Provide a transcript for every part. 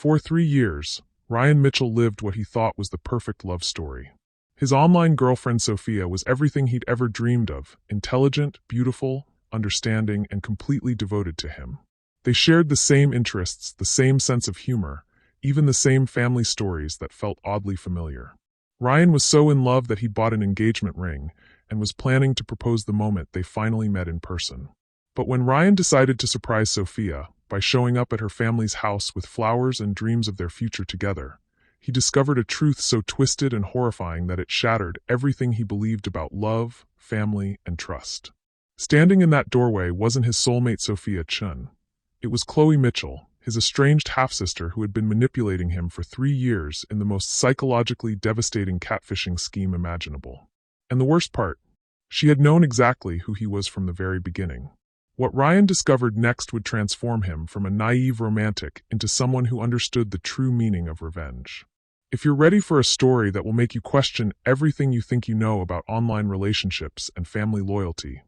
For 3 years, Ryan Mitchell lived what he thought was the perfect love story. His online girlfriend Sophia was everything he'd ever dreamed of: intelligent, beautiful, understanding, and completely devoted to him. They shared the same interests, the same sense of humor, even the same family stories that felt oddly familiar. Ryan was so in love that he bought an engagement ring and was planning to propose the moment they finally met in person. But when Ryan decided to surprise Sophia by showing up at her family's house with flowers and dreams of their future together, he discovered a truth so twisted and horrifying that it shattered everything he believed about love, family, and trust. Standing in that doorway wasn't his soulmate Sophia Chun. It was Chloe Mitchell, his estranged half-sister who had been manipulating him for 3 years in the most psychologically devastating catfishing scheme imaginable. And the worst part, she had known exactly who he was from the very beginning. What Ryan discovered next would transform him from a naive romantic into someone who understood the true meaning of revenge. If you're ready for a story that will make you question everything you think you know about online relationships and family loyalty,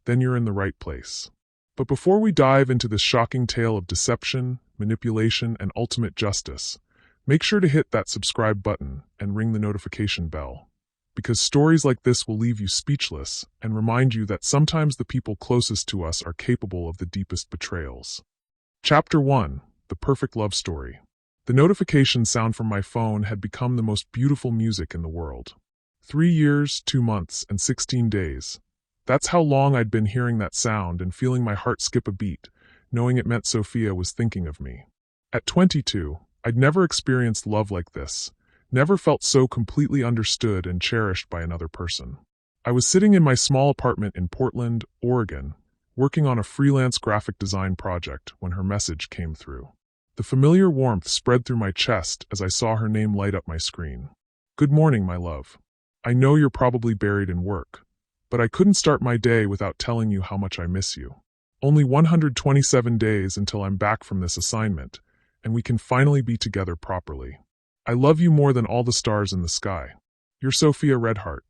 then you're in the right place. But before we dive into this shocking tale of deception, manipulation, and ultimate justice, make sure to hit that subscribe button and ring the notification bell, because stories like this will leave you speechless and remind you that sometimes the people closest to us are capable of the deepest betrayals. Chapter 1: The Perfect Love Story. The notification sound from my phone had become the most beautiful music in the world. 3 years, 2 months, and 16 days. That's how long I'd been hearing that sound and feeling my heart skip a beat, knowing it meant Sophia was thinking of me. At 22, I'd never experienced love like this, never felt so completely understood and cherished by another person. I was sitting in my small apartment in Portland, Oregon, working on a freelance graphic design project when her message came through. The familiar warmth spread through my chest as I saw her name light up my screen. "Good morning, my love. I know you're probably buried in work, but I couldn't start my day without telling you how much I miss you. Only 127 days until I'm back from this assignment, and we can finally be together properly. I love you more than all the stars in the sky. You're Sophia Redheart."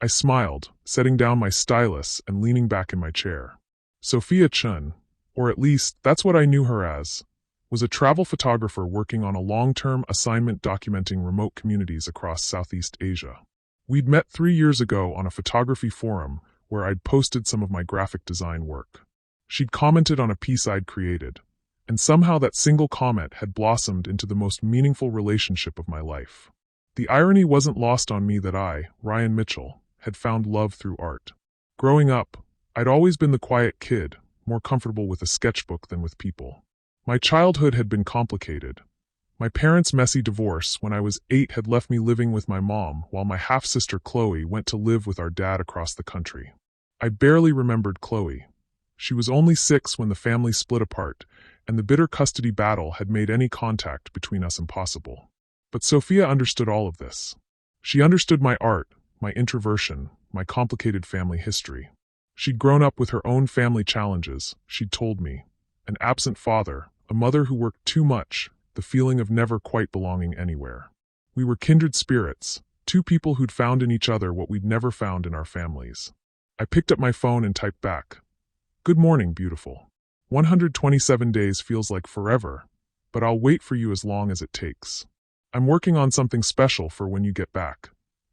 I smiled, setting down my stylus and leaning back in my chair. Sophia Chun, or at least that's what I knew her as, was a travel photographer working on a long-term assignment documenting remote communities across Southeast Asia. We'd met 3 years ago on a photography forum where I'd posted some of my graphic design work. She'd commented on a piece I'd created, and somehow that single comment had blossomed into the most meaningful relationship of my life. The irony wasn't lost on me that I, Ryan Mitchell, had found love through art. Growing up, I'd always been the quiet kid, more comfortable with a sketchbook than with people. My childhood had been complicated. My parents' messy divorce when I was 8 had left me living with my mom while my half-sister Chloe went to live with our dad across the country. I barely remembered Chloe. She was only 6 when the family split apart, and the bitter custody battle had made any contact between us impossible. But Sophia understood all of this. She understood my art, my introversion, my complicated family history. She'd grown up with her own family challenges, she'd told me. An absent father, a mother who worked too much, the feeling of never quite belonging anywhere. We were kindred spirits, 2 people who'd found in each other what we'd never found in our families. I picked up my phone and typed back, "Good morning, beautiful. 127 days feels like forever, but I'll wait for you as long as it takes. I'm working on something special for when you get back.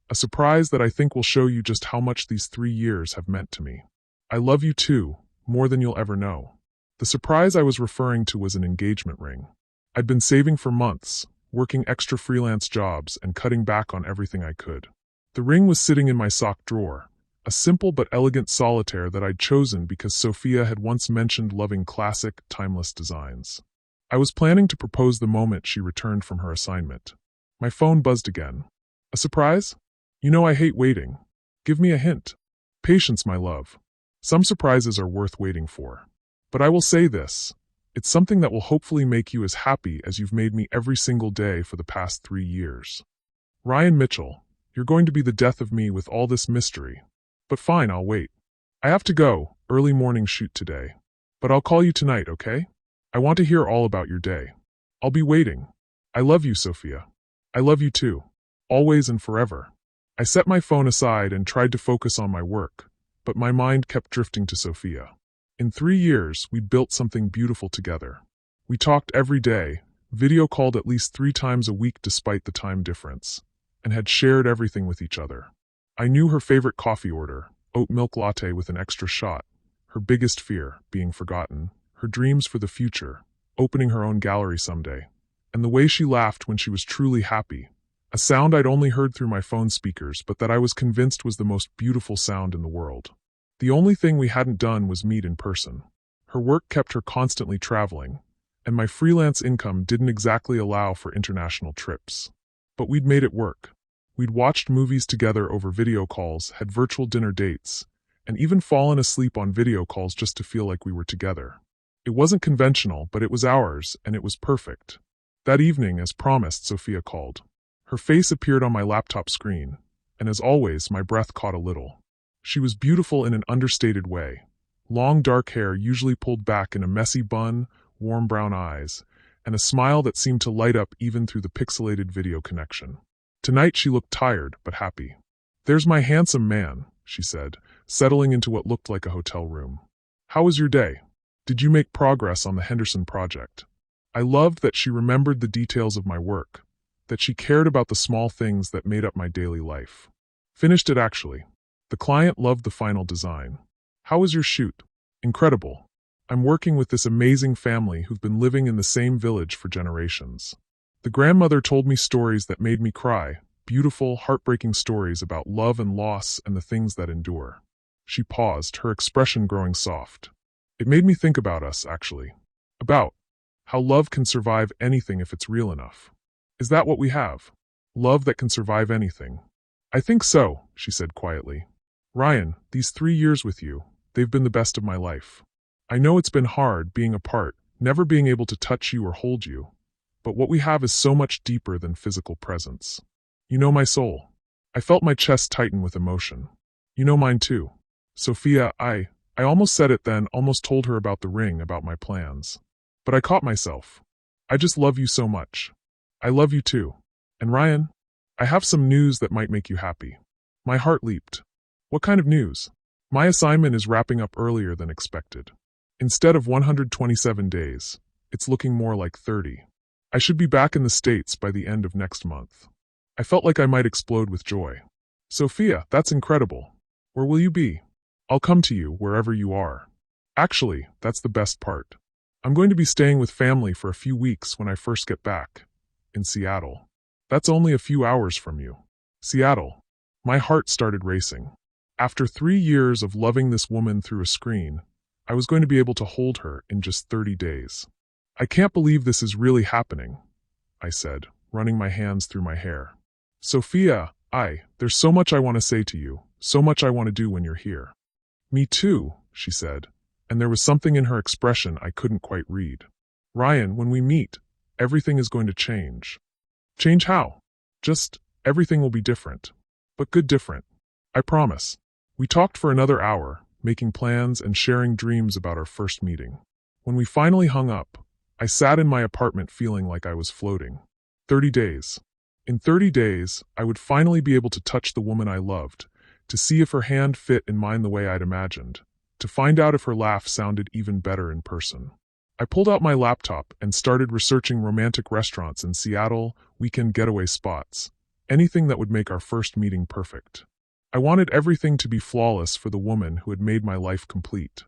A surprise that I think will show you just how much these 3 years have meant to me. I love you too, more than you'll ever know." The surprise I was referring to was an engagement ring. I'd been saving for months, working extra freelance jobs and cutting back on everything I could. The ring was sitting in my sock drawer, a simple but elegant solitaire that I'd chosen because Sophia had once mentioned loving classic, timeless designs. I was planning to propose the moment she returned from her assignment. My phone buzzed again. "A surprise? You know I hate waiting. Give me a hint." "Patience, my love. Some surprises are worth waiting for. But I will say this. It's something that will hopefully make you as happy as you've made me every single day for the past 3 years. Ryan Mitchell, you're going to be the death of me with all this mystery. But fine, I'll wait. I have to go, early morning shoot today. But I'll call you tonight, okay? I want to hear all about your day. I'll be waiting. I love you, Sophia. I love you too. Always and forever." I set my phone aside and tried to focus on my work, but my mind kept drifting to Sophia. In 3 years, we'd built something beautiful together. We talked every day, video called at least 3 times a week despite the time difference, and had shared everything with each other. I knew her favorite coffee order, oat milk latte with an extra shot, her biggest fear, being forgotten, her dreams for the future, opening her own gallery someday, and the way she laughed when she was truly happy, a sound I'd only heard through my phone speakers but that I was convinced was the most beautiful sound in the world. The only thing we hadn't done was meet in person. Her work kept her constantly traveling, and my freelance income didn't exactly allow for international trips. But we'd made it work. We'd watched movies together over video calls, had virtual dinner dates, and even fallen asleep on video calls just to feel like we were together. It wasn't conventional, but it was ours, and it was perfect. That evening, as promised, Sophia called. Her face appeared on my laptop screen, and as always, my breath caught a little. She was beautiful in an understated way. Long dark hair usually pulled back in a messy bun, warm brown eyes, and a smile that seemed to light up even through the pixelated video connection. Tonight she looked tired, but happy. "There's my handsome man," she said, settling into what looked like a hotel room. "How was your day? Did you make progress on the Henderson project?" I loved that she remembered the details of my work, that she cared about the small things that made up my daily life. "Finished it actually. The client loved the final design." "How was your shoot?" "Incredible. I'm working with this amazing family who've been living in the same village for generations. The grandmother told me stories that made me cry, beautiful, heartbreaking stories about love and loss and the things that endure." She paused, her expression growing soft. "It made me think about us, actually. About how love can survive anything if it's real enough. Is that what we have? Love that can survive anything?" "I think so," she said quietly. "Ryan, these 3 years with you, they've been the best of my life. I know it's been hard being apart, never being able to touch you or hold you, but what we have is so much deeper than physical presence. You know my soul." I felt my chest tighten with emotion. "You know mine too. Sophia, I almost said it then, almost told her about the ring, about my plans. But I caught myself. I just love you so much. I love you too. And Ryan, I have some news that might make you happy." My heart leaped. "What kind of news?" "My assignment is wrapping up earlier than expected. Instead of 127 days, it's looking more like 30. I should be back in the States by the end of next month." I felt like I might explode with joy. "Sophia, that's incredible. Where will you be?" "I'll come to you, wherever you are. Actually, that's the best part. I'm going to be staying with family for a few weeks when I first get back. In Seattle. That's only a few hours from you." Seattle. My heart started racing. After 3 years of loving this woman through a screen, I was going to be able to hold her in just 30 days. "I can't believe this is really happening," I said, running my hands through my hair. "Sophia, there's so much I want to say to you, so much I want to do when you're here." "Me too," she said, and there was something in her expression I couldn't quite read. "Ryan, when we meet, everything is going to change." "Change how?" "Just, everything will be different. But good different. I promise." We talked for another hour, making plans and sharing dreams about our first meeting. When we finally hung up, I sat in my apartment feeling like I was floating. 30 days. In 30 days, I would finally be able to touch the woman I loved, to see if her hand fit in mine the way I'd imagined, to find out if her laugh sounded even better in person. I pulled out my laptop and started researching romantic restaurants in Seattle, weekend getaway spots, anything that would make our first meeting perfect. I wanted everything to be flawless for the woman who had made my life complete.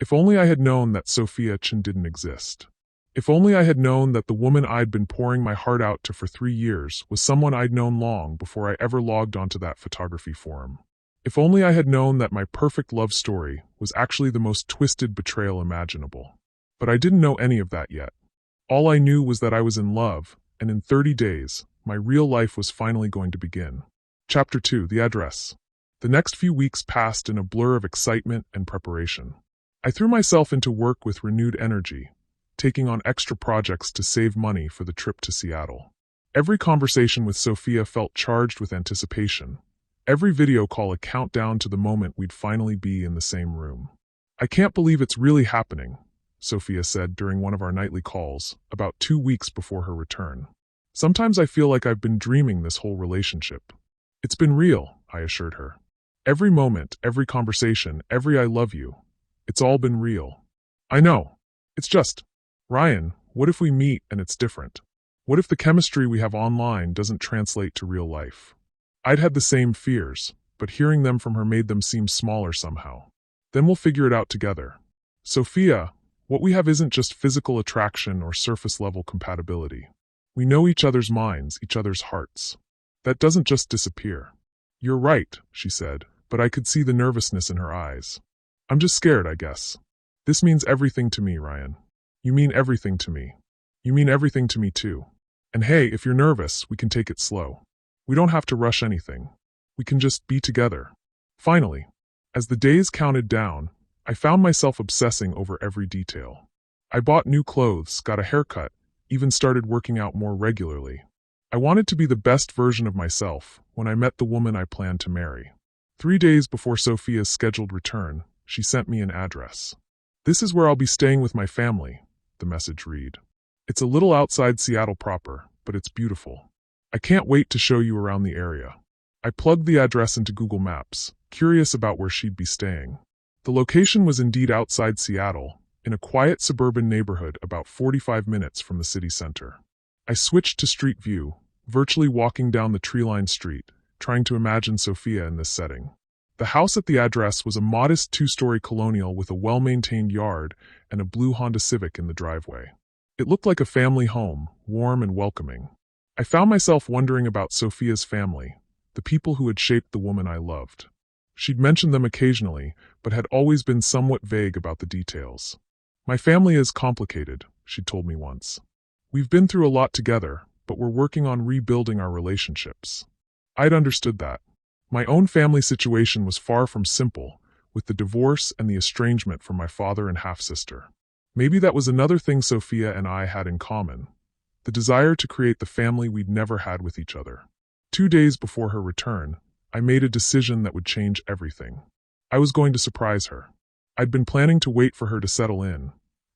If only I had known that Sophia Chen didn't exist. If only I had known that the woman I'd been pouring my heart out to for 3 years was someone I'd known long before I ever logged onto that photography forum. If only I had known that my perfect love story was actually the most twisted betrayal imaginable. But I didn't know any of that yet. All I knew was that I was in love, and in 30 days, my real life was finally going to begin. Chapter 2, The Address. The next few weeks passed in a blur of excitement and preparation. I threw myself into work with renewed energy, taking on extra projects to save money for the trip to Seattle. Every conversation with Sophia felt charged with anticipation. Every video call a countdown to the moment we'd finally be in the same room. "I can't believe it's really happening," Sophia said during one of our nightly calls, about 2 weeks before her return. "Sometimes I feel like I've been dreaming this whole relationship." "It's been real," I assured her. "Every moment, every conversation, every I love you, it's all been real." "I know. It's just, Ryan, what if we meet and it's different?" What if the chemistry we have online doesn't translate to real life? I'd had the same fears, but hearing them from her made them seem smaller somehow. Then we'll figure it out together. Sophia, what we have isn't just physical attraction or surface-level compatibility. We know each other's minds, each other's hearts. That doesn't just disappear. You're right, she said, but I could see the nervousness in her eyes. I'm just scared, I guess. This means everything to me, Ryan. You mean everything to me. You mean everything to me too. And hey, if you're nervous, we can take it slow. We don't have to rush anything. We can just be together. Finally, as the days counted down, I found myself obsessing over every detail. I bought new clothes, got a haircut, even started working out more regularly. I wanted to be the best version of myself when I met the woman I planned to marry. 3 days before Sophia's scheduled return, she sent me an address. "This is where I'll be staying with my family," the message read. "It's a little outside Seattle proper, but it's beautiful. I can't wait to show you around the area." I plugged the address into Google Maps, curious about where she'd be staying. The location was indeed outside Seattle, in a quiet suburban neighborhood about 45 minutes from the city center. I switched to Street View, virtually walking down the tree-lined street, trying to imagine Sophia in this setting. The house at the address was a modest 2-story colonial with a well-maintained yard and a blue Honda Civic in the driveway. It looked like a family home, warm and welcoming. I found myself wondering about Sophia's family, the people who had shaped the woman I loved. She'd mentioned them occasionally, but had always been somewhat vague about the details. "My family is complicated," she'd told me once. "We've been through a lot together, but we're working on rebuilding our relationships." I'd understood that. My own family situation was far from simple, with the divorce and the estrangement from my father and half-sister. Maybe that was another thing Sophia and I had in common, the desire to create the family we'd never had with each other. 2 days before her return, I made a decision that would change everything. I was going to surprise her. I'd been planning to wait for her to settle in,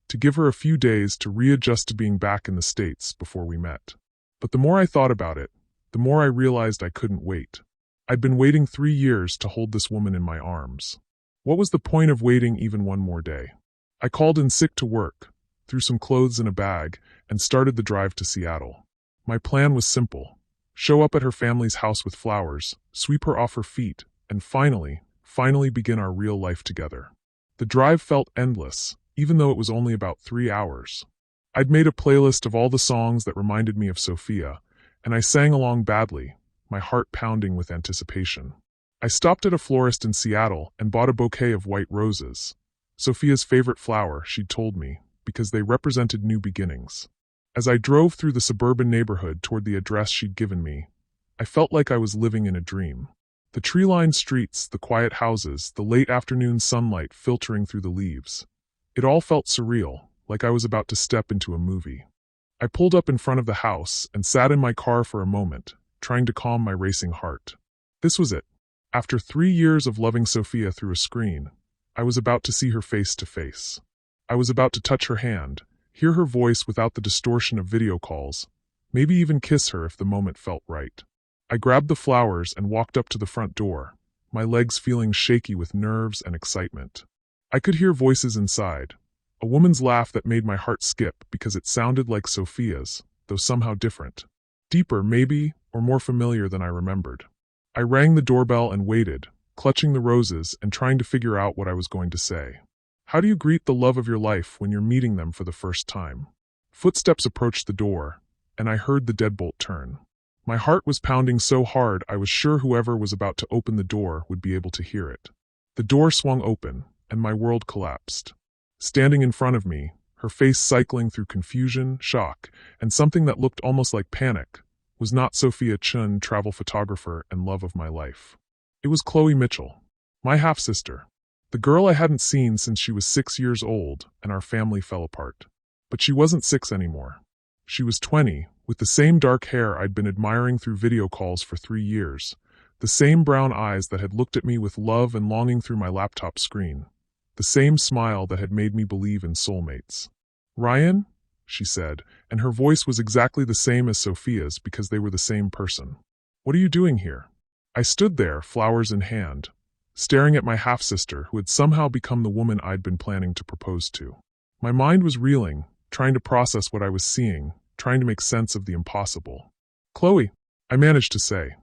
to give her a few days to readjust to being back in the States before we met. But the more I thought about it, the more I realized I couldn't wait. I'd been waiting 3 years to hold this woman in my arms. What was the point of waiting even one more day? I called in sick to work, threw some clothes in a bag, and started the drive to Seattle. My plan was simple. Show up at her family's house with flowers, sweep her off her feet, and finally begin our real life together. The drive felt endless, even though it was only about 3 hours. I'd made a playlist of all the songs that reminded me of Sophia, and I sang along badly, my heart pounding with anticipation. I stopped at a florist in Seattle and bought a bouquet of white roses, Sophia's favorite flower, she'd told me, because they represented new beginnings. As I drove through the suburban neighborhood toward the address she'd given me, I felt like I was living in a dream. The tree-lined streets, the quiet houses, the late afternoon sunlight filtering through the leaves. It all felt surreal, like I was about to step into a movie. I pulled up in front of the house and sat in my car for a moment, trying to calm my racing heart. This was it. After 3 years of loving Sophia through a screen, I was about to see her face to face. I was about to touch her hand, hear her voice without the distortion of video calls, maybe even kiss her if the moment felt right. I grabbed the flowers and walked up to the front door, my legs feeling shaky with nerves and excitement. I could hear voices inside, a woman's laugh that made my heart skip because it sounded like Sophia's, though somehow different. Deeper, maybe, or more familiar than I remembered. I rang the doorbell and waited, clutching the roses and trying to figure out what I was going to say. How do you greet the love of your life when you're meeting them for the first time? Footsteps approached the door, and I heard the deadbolt turn. My heart was pounding so hard I was sure whoever was about to open the door would be able to hear it. The door swung open, and my world collapsed. Standing in front of me, her face cycling through confusion, shock, and something that looked almost like panic, was not Sophia Chun, travel photographer and love of my life. It was Chloe Mitchell, my half-sister, the girl I hadn't seen since she was 6 years old and our family fell apart. But she wasn't 6 anymore. She was 20, with the same dark hair I'd been admiring through video calls for 3 years, the same brown eyes that had looked at me with love and longing through my laptop screen, the same smile that had made me believe in soulmates. "Ryan?" she said, and her voice was exactly the same as Sophia's because they were the same person. "What are you doing here?" I stood there, flowers in hand, staring at my half-sister who had somehow become the woman I'd been planning to propose to. My mind was reeling, trying to process what I was seeing, trying to make sense of the impossible. Chloe, I managed to say.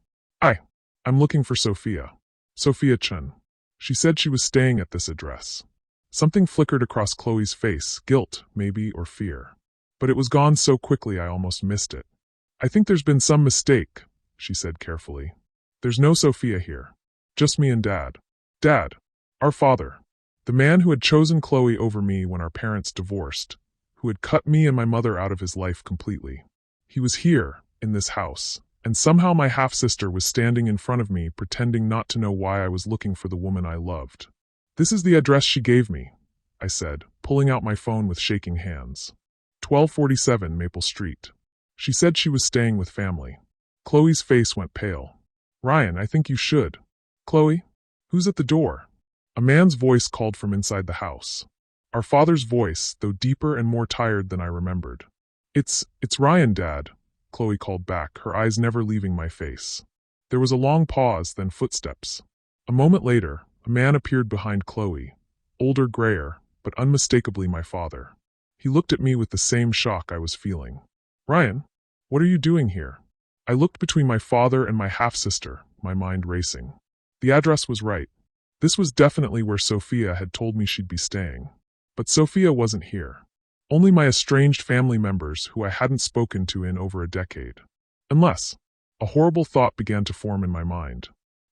I'm looking for Sophia. Sophia Chen. She said she was staying at this address. Something flickered across Chloe's face, guilt, maybe, or fear. But it was gone so quickly I almost missed it. I think there's been some mistake, she said carefully. There's no Sophia here. Just me and Dad. Dad. Our father. The man who had chosen Chloe over me when our parents divorced, who had cut me and my mother out of his life completely. He was here, in this house, and somehow my half-sister was standing in front of me pretending not to know why I was looking for the woman I loved. This is the address she gave me, I said, pulling out my phone with shaking hands. 1247 Maple Street. She said she was staying with family. Chloe's face went pale. Ryan, I think you should. Chloe? Who's at the door? A man's voice called from inside the house. Our father's voice, though deeper and more tired than I remembered. It's Ryan, Dad, Chloe called back, her eyes never leaving my face. There was a long pause, then footsteps. A moment later, a man appeared behind Chloe, older, grayer, but unmistakably my father. He looked at me with the same shock I was feeling. Ryan, what are you doing here? I looked between my father and my half-sister, my mind racing. The address was right. This was definitely where Sophia had told me she'd be staying. But Sophia wasn't here. Only my estranged family members who I hadn't spoken to in over a decade. Unless, a horrible thought began to form in my mind.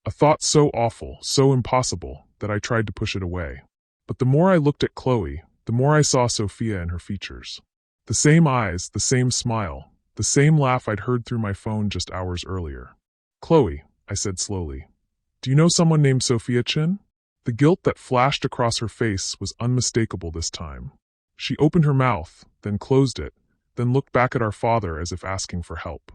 A thought so awful, so impossible, that I tried to push it away. But the more I looked at Chloe, the more I saw Sophia in her features. The same eyes, the same smile, the same laugh I'd heard through my phone just hours earlier. Chloe, I said slowly, do you know someone named Sophia Chen? The guilt that flashed across her face was unmistakable this time. She opened her mouth, then closed it, then looked back at our father as if asking for help.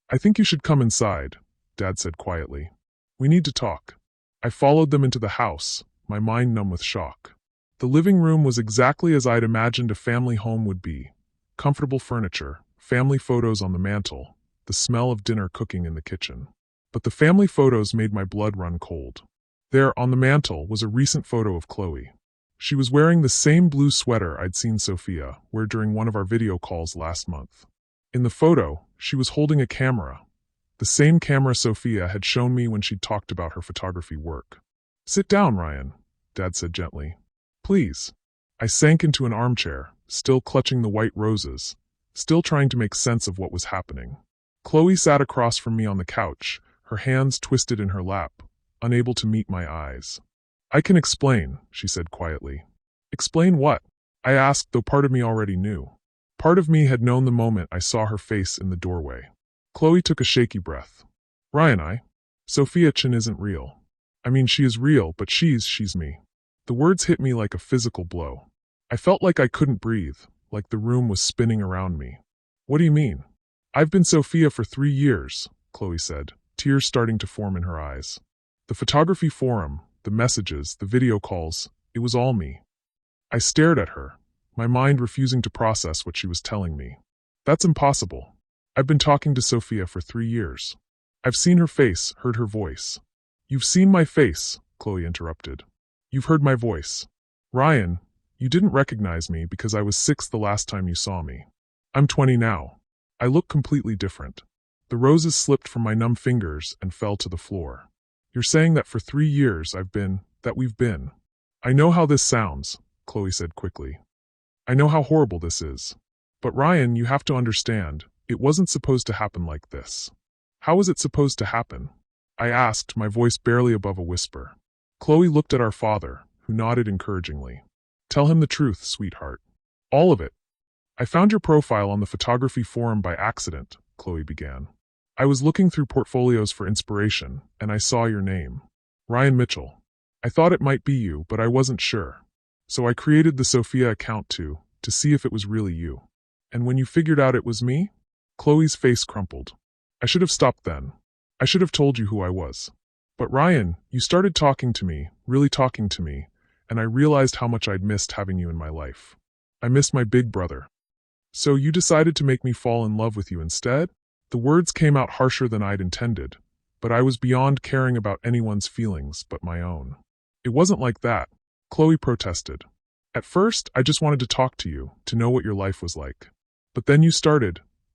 I think you should come inside, Dad said quietly. We need to talk. I followed them into the house, my mind numb with shock. The living room was exactly as I'd imagined a family home would be. Comfortable furniture, family photos on the mantel, the smell of dinner cooking in the kitchen. But the family photos made my blood run cold. There, on the mantel, was a recent photo of Chloe. She was wearing the same blue sweater I'd seen Sophia wear during one of our video calls last month. In the photo, she was holding a camera. The same camera Sophia had shown me when she'd talked about her photography work. Sit down, Ryan, Dad said gently. Please. I sank into an armchair, still clutching the white roses, still trying to make sense of what was happening. Chloe sat across from me on the couch, her hands twisted in her lap, unable to meet my eyes. I can explain, she said quietly. Explain what? I asked, though part of me already knew. Part of me had known the moment I saw her face in the doorway. Chloe took a shaky breath. Ryan, Sophia Chen isn't real. I mean, she is real, but she's me. The words hit me like a physical blow. I felt like I couldn't breathe, like the room was spinning around me. What do you mean? I've been Sophia for 3 years, Chloe said, tears starting to form in her eyes. The photography forum, the messages, the video calls, it was all me. I stared at her, my mind refusing to process what she was telling me. That's impossible. I've been talking to Sophia for 3 years. I've seen her face, heard her voice. You've seen my face, Chloe interrupted. You've heard my voice. Ryan, you didn't recognize me because I was 6 the last time you saw me. I'm 20 now. I look completely different. The roses slipped from my numb fingers and fell to the floor. You're saying that for 3 years we've been. I know how this sounds, Chloe said quickly. I know how horrible this is. But Ryan, you have to understand, it wasn't supposed to happen like this. How was it supposed to happen? I asked, my voice barely above a whisper. Chloe looked at our father, who nodded encouragingly. Tell him the truth, sweetheart. All of it. I found your profile on the photography forum by accident, Chloe began. I was looking through portfolios for inspiration, and I saw your name. Ryan Mitchell. I thought it might be you, but I wasn't sure. So I created the Sophia account to see if it was really you. And when you figured out it was me? Chloe's face crumpled. I should have stopped then. I should have told you who I was. But Ryan, you started talking to me, really talking to me, and I realized how much I'd missed having you in my life. I missed my big brother. So you decided to make me fall in love with you instead? The words came out harsher than I'd intended, but I was beyond caring about anyone's feelings but my own. It wasn't like that, Chloe protested. At first, I just wanted to talk to you, to know what your life was like. But then you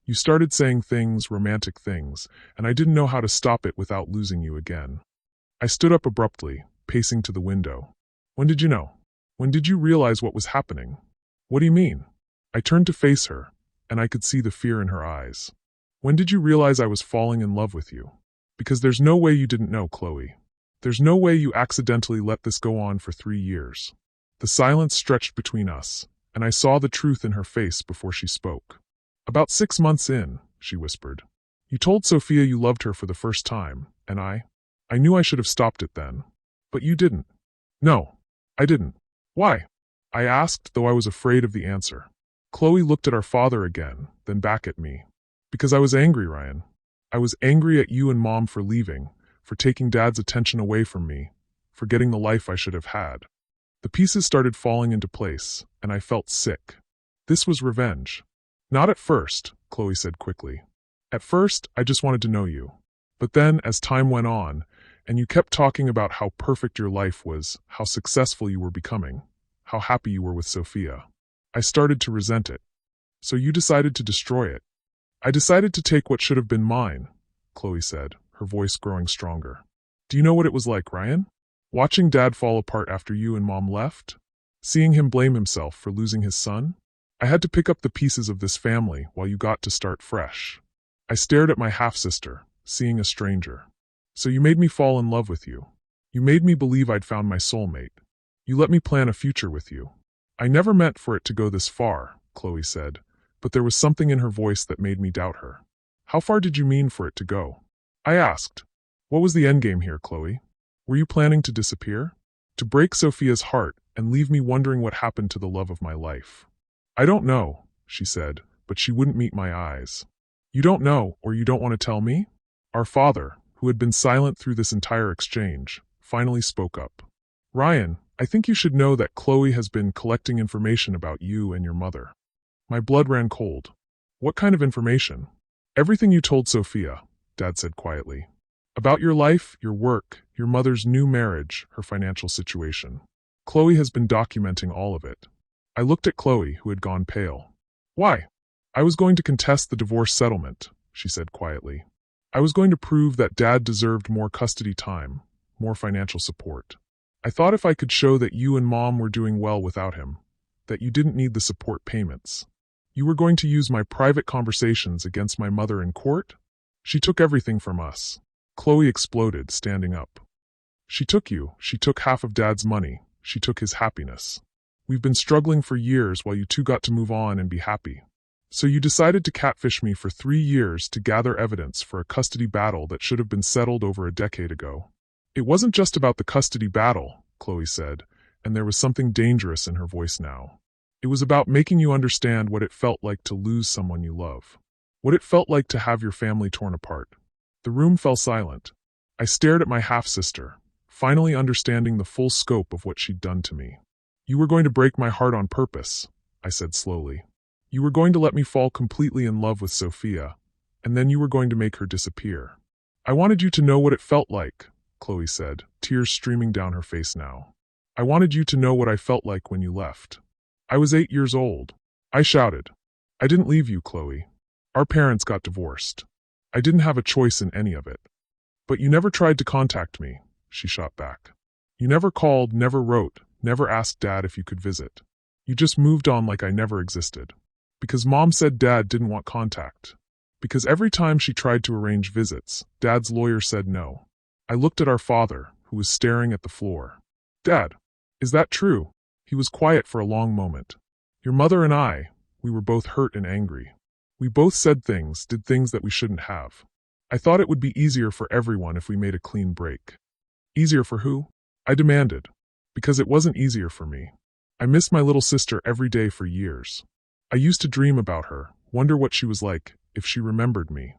You started saying things, romantic things, and I didn't know how to stop it without losing you again. I stood up abruptly, pacing to the window. When did you know? When did you realize what was happening? What do you mean? I turned to face her, and I could see the fear in her eyes. When did you realize I was falling in love with you? Because there's no way you didn't know, Chloe. There's no way you accidentally let this go on for 3 years. The silence stretched between us, and I saw the truth in her face before she spoke. About 6 months in, she whispered. You told Sophia you loved her for the first time, and I knew I should have stopped it then. But you didn't. No, I didn't. Why? I asked, though I was afraid of the answer. Chloe looked at our father again, then back at me. Because I was angry, Ryan. I was angry at you and Mom for leaving, for taking Dad's attention away from me, for getting the life I should have had. The pieces started falling into place, and I felt sick. This was revenge. Not at first, Chloe said quickly. At first, I just wanted to know you. But then, as time went on, and you kept talking about how perfect your life was, how successful you were becoming, how happy you were with Sophia, I started to resent it. So you decided to destroy it. I decided to take what should have been mine, Chloe said, her voice growing stronger. Do you know what it was like, Ryan? Watching Dad fall apart after you and Mom left? Seeing him blame himself for losing his son? I had to pick up the pieces of this family while you got to start fresh. I stared at my half-sister, seeing a stranger. So you made me fall in love with you. You made me believe I'd found my soulmate. You let me plan a future with you. I never meant for it to go this far, Chloe said, but there was something in her voice that made me doubt her. How far did you mean for it to go? I asked. What was the endgame here, Chloe? Were you planning to disappear? To break Sophia's heart and leave me wondering what happened to the love of my life? I don't know, she said, but she wouldn't meet my eyes. You don't know, or you don't want to tell me? Our father, who had been silent through this entire exchange, finally spoke up. Ryan, I think you should know that Chloe has been collecting information about you and your mother. My blood ran cold. What kind of information? Everything you told Sophia, Dad said quietly. About your life, your work, your mother's new marriage, her financial situation. Chloe has been documenting all of it. I looked at Chloe, who had gone pale. Why? I was going to contest the divorce settlement, she said quietly. I was going to prove that Dad deserved more custody time, more financial support. I thought if I could show that you and Mom were doing well without him, that you didn't need the support payments. You were going to use my private conversations against my mother in court? She took everything from us. Chloe exploded, standing up. She took you. She took half of Dad's money. She took his happiness. We've been struggling for years while you two got to move on and be happy. So you decided to catfish me for 3 years to gather evidence for a custody battle that should have been settled over a decade ago. It wasn't just about the custody battle, Chloe said, and there was something dangerous in her voice now. It was about making you understand what it felt like to lose someone you love. What it felt like to have your family torn apart. The room fell silent. I stared at my half-sister, finally understanding the full scope of what she'd done to me. You were going to break my heart on purpose, I said slowly. You were going to let me fall completely in love with Sophia, and then you were going to make her disappear. I wanted you to know what it felt like, Chloe said, tears streaming down her face now. I wanted you to know what I felt like when you left. I was 8 years old. I shouted. I didn't leave you, Chloe. Our parents got divorced. I didn't have a choice in any of it. But you never tried to contact me, she shot back. You never called, never wrote, never asked Dad if you could visit. You just moved on like I never existed. Because Mom said Dad didn't want contact. Because every time she tried to arrange visits, Dad's lawyer said no. I looked at our father, who was staring at the floor. Dad, is that true? He was quiet for a long moment. Your mother and I, we were both hurt and angry. We both said things, did things that we shouldn't have. I thought it would be easier for everyone if we made a clean break. Easier for who? I demanded. Because it wasn't easier for me. I missed my little sister every day for years. I used to dream about her, wonder what she was like, if she remembered me.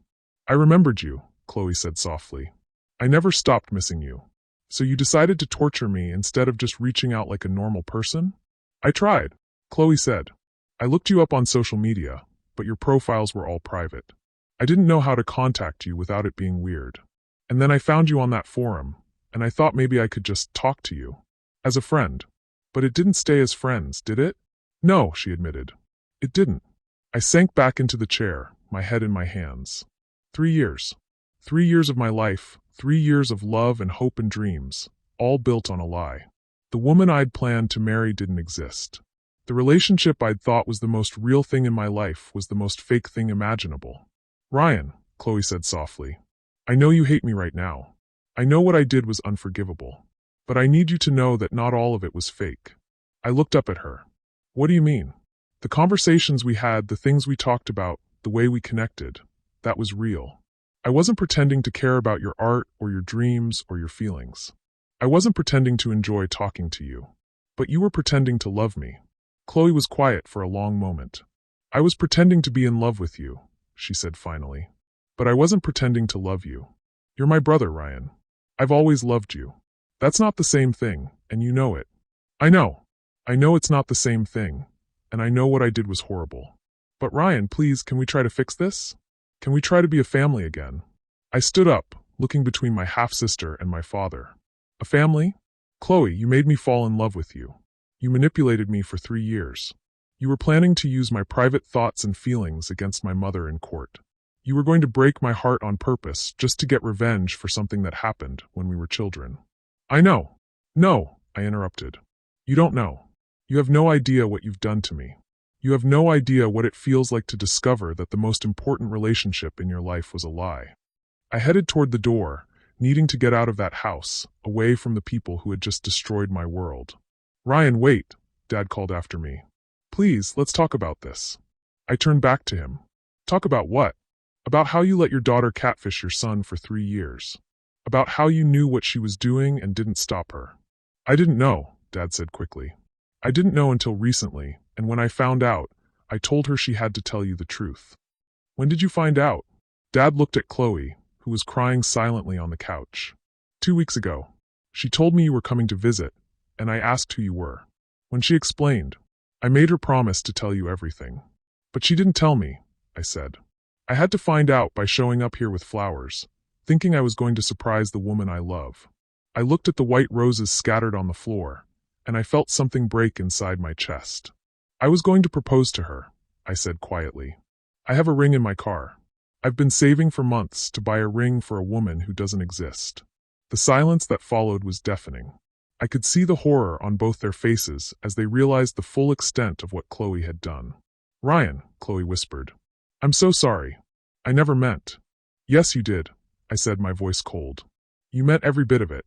I remembered you, Chloe said softly. I never stopped missing you. So you decided to torture me instead of just reaching out like a normal person? I tried, Chloe said. I looked you up on social media, but your profiles were all private. I didn't know how to contact you without it being weird. And then I found you on that forum, and I thought maybe I could just talk to you. As a friend. But it didn't stay as friends, did it? No, she admitted. It didn't. I sank back into the chair, my head in my hands. 3 years. 3 years of my life, 3 years of love and hope and dreams, all built on a lie. The woman I'd planned to marry didn't exist. The relationship I'd thought was the most real thing in my life was the most fake thing imaginable. Ryan, Chloe said softly, I know you hate me right now. I know what I did was unforgivable. But I need you to know that not all of it was fake. I looked up at her. What do you mean? The conversations we had, the things we talked about, the way we connected, that was real. I wasn't pretending to care about your art or your dreams or your feelings. I wasn't pretending to enjoy talking to you. But you were pretending to love me. Chloe was quiet for a long moment. I was pretending to be in love with you, she said finally. But I wasn't pretending to love you. You're my brother, Ryan. I've always loved you. That's not the same thing, and you know it. I know. I know it's not the same thing, and I know what I did was horrible. But Ryan, please, can we try to fix this? Can we try to be a family again? I stood up, looking between my half-sister and my father. A family? Chloe, you made me fall in love with you. You manipulated me for 3 years. You were planning to use my private thoughts and feelings against my mother in court. You were going to break my heart on purpose just to get revenge for something that happened when we were children. I know. No, I interrupted. You don't know. You have no idea what you've done to me. You have no idea what it feels like to discover that the most important relationship in your life was a lie. I headed toward the door, needing to get out of that house, away from the people who had just destroyed my world. Ryan, wait, Dad called after me. Please, let's talk about this. I turned back to him. Talk about what? About how you let your daughter catfish your son for 3 years. About how you knew what she was doing and didn't stop her. I didn't know, Dad said quickly. I didn't know until recently, and when I found out, I told her she had to tell you the truth. When did you find out? Dad looked at Chloe, who was crying silently on the couch. 2 weeks ago. She told me you were coming to visit, and I asked who you were. When she explained, I made her promise to tell you everything. But she didn't tell me, I said. I had to find out by showing up here with flowers, thinking I was going to surprise the woman I love. I looked at the white roses scattered on the floor, and I felt something break inside my chest. I was going to propose to her, I said quietly. I have a ring in my car. I've been saving for months to buy a ring for a woman who doesn't exist. The silence that followed was deafening. I could see the horror on both their faces as they realized the full extent of what Chloe had done. Ryan, Chloe whispered. I'm so sorry. I never meant. Yes, you did, I said, my voice cold. You meant every bit of it.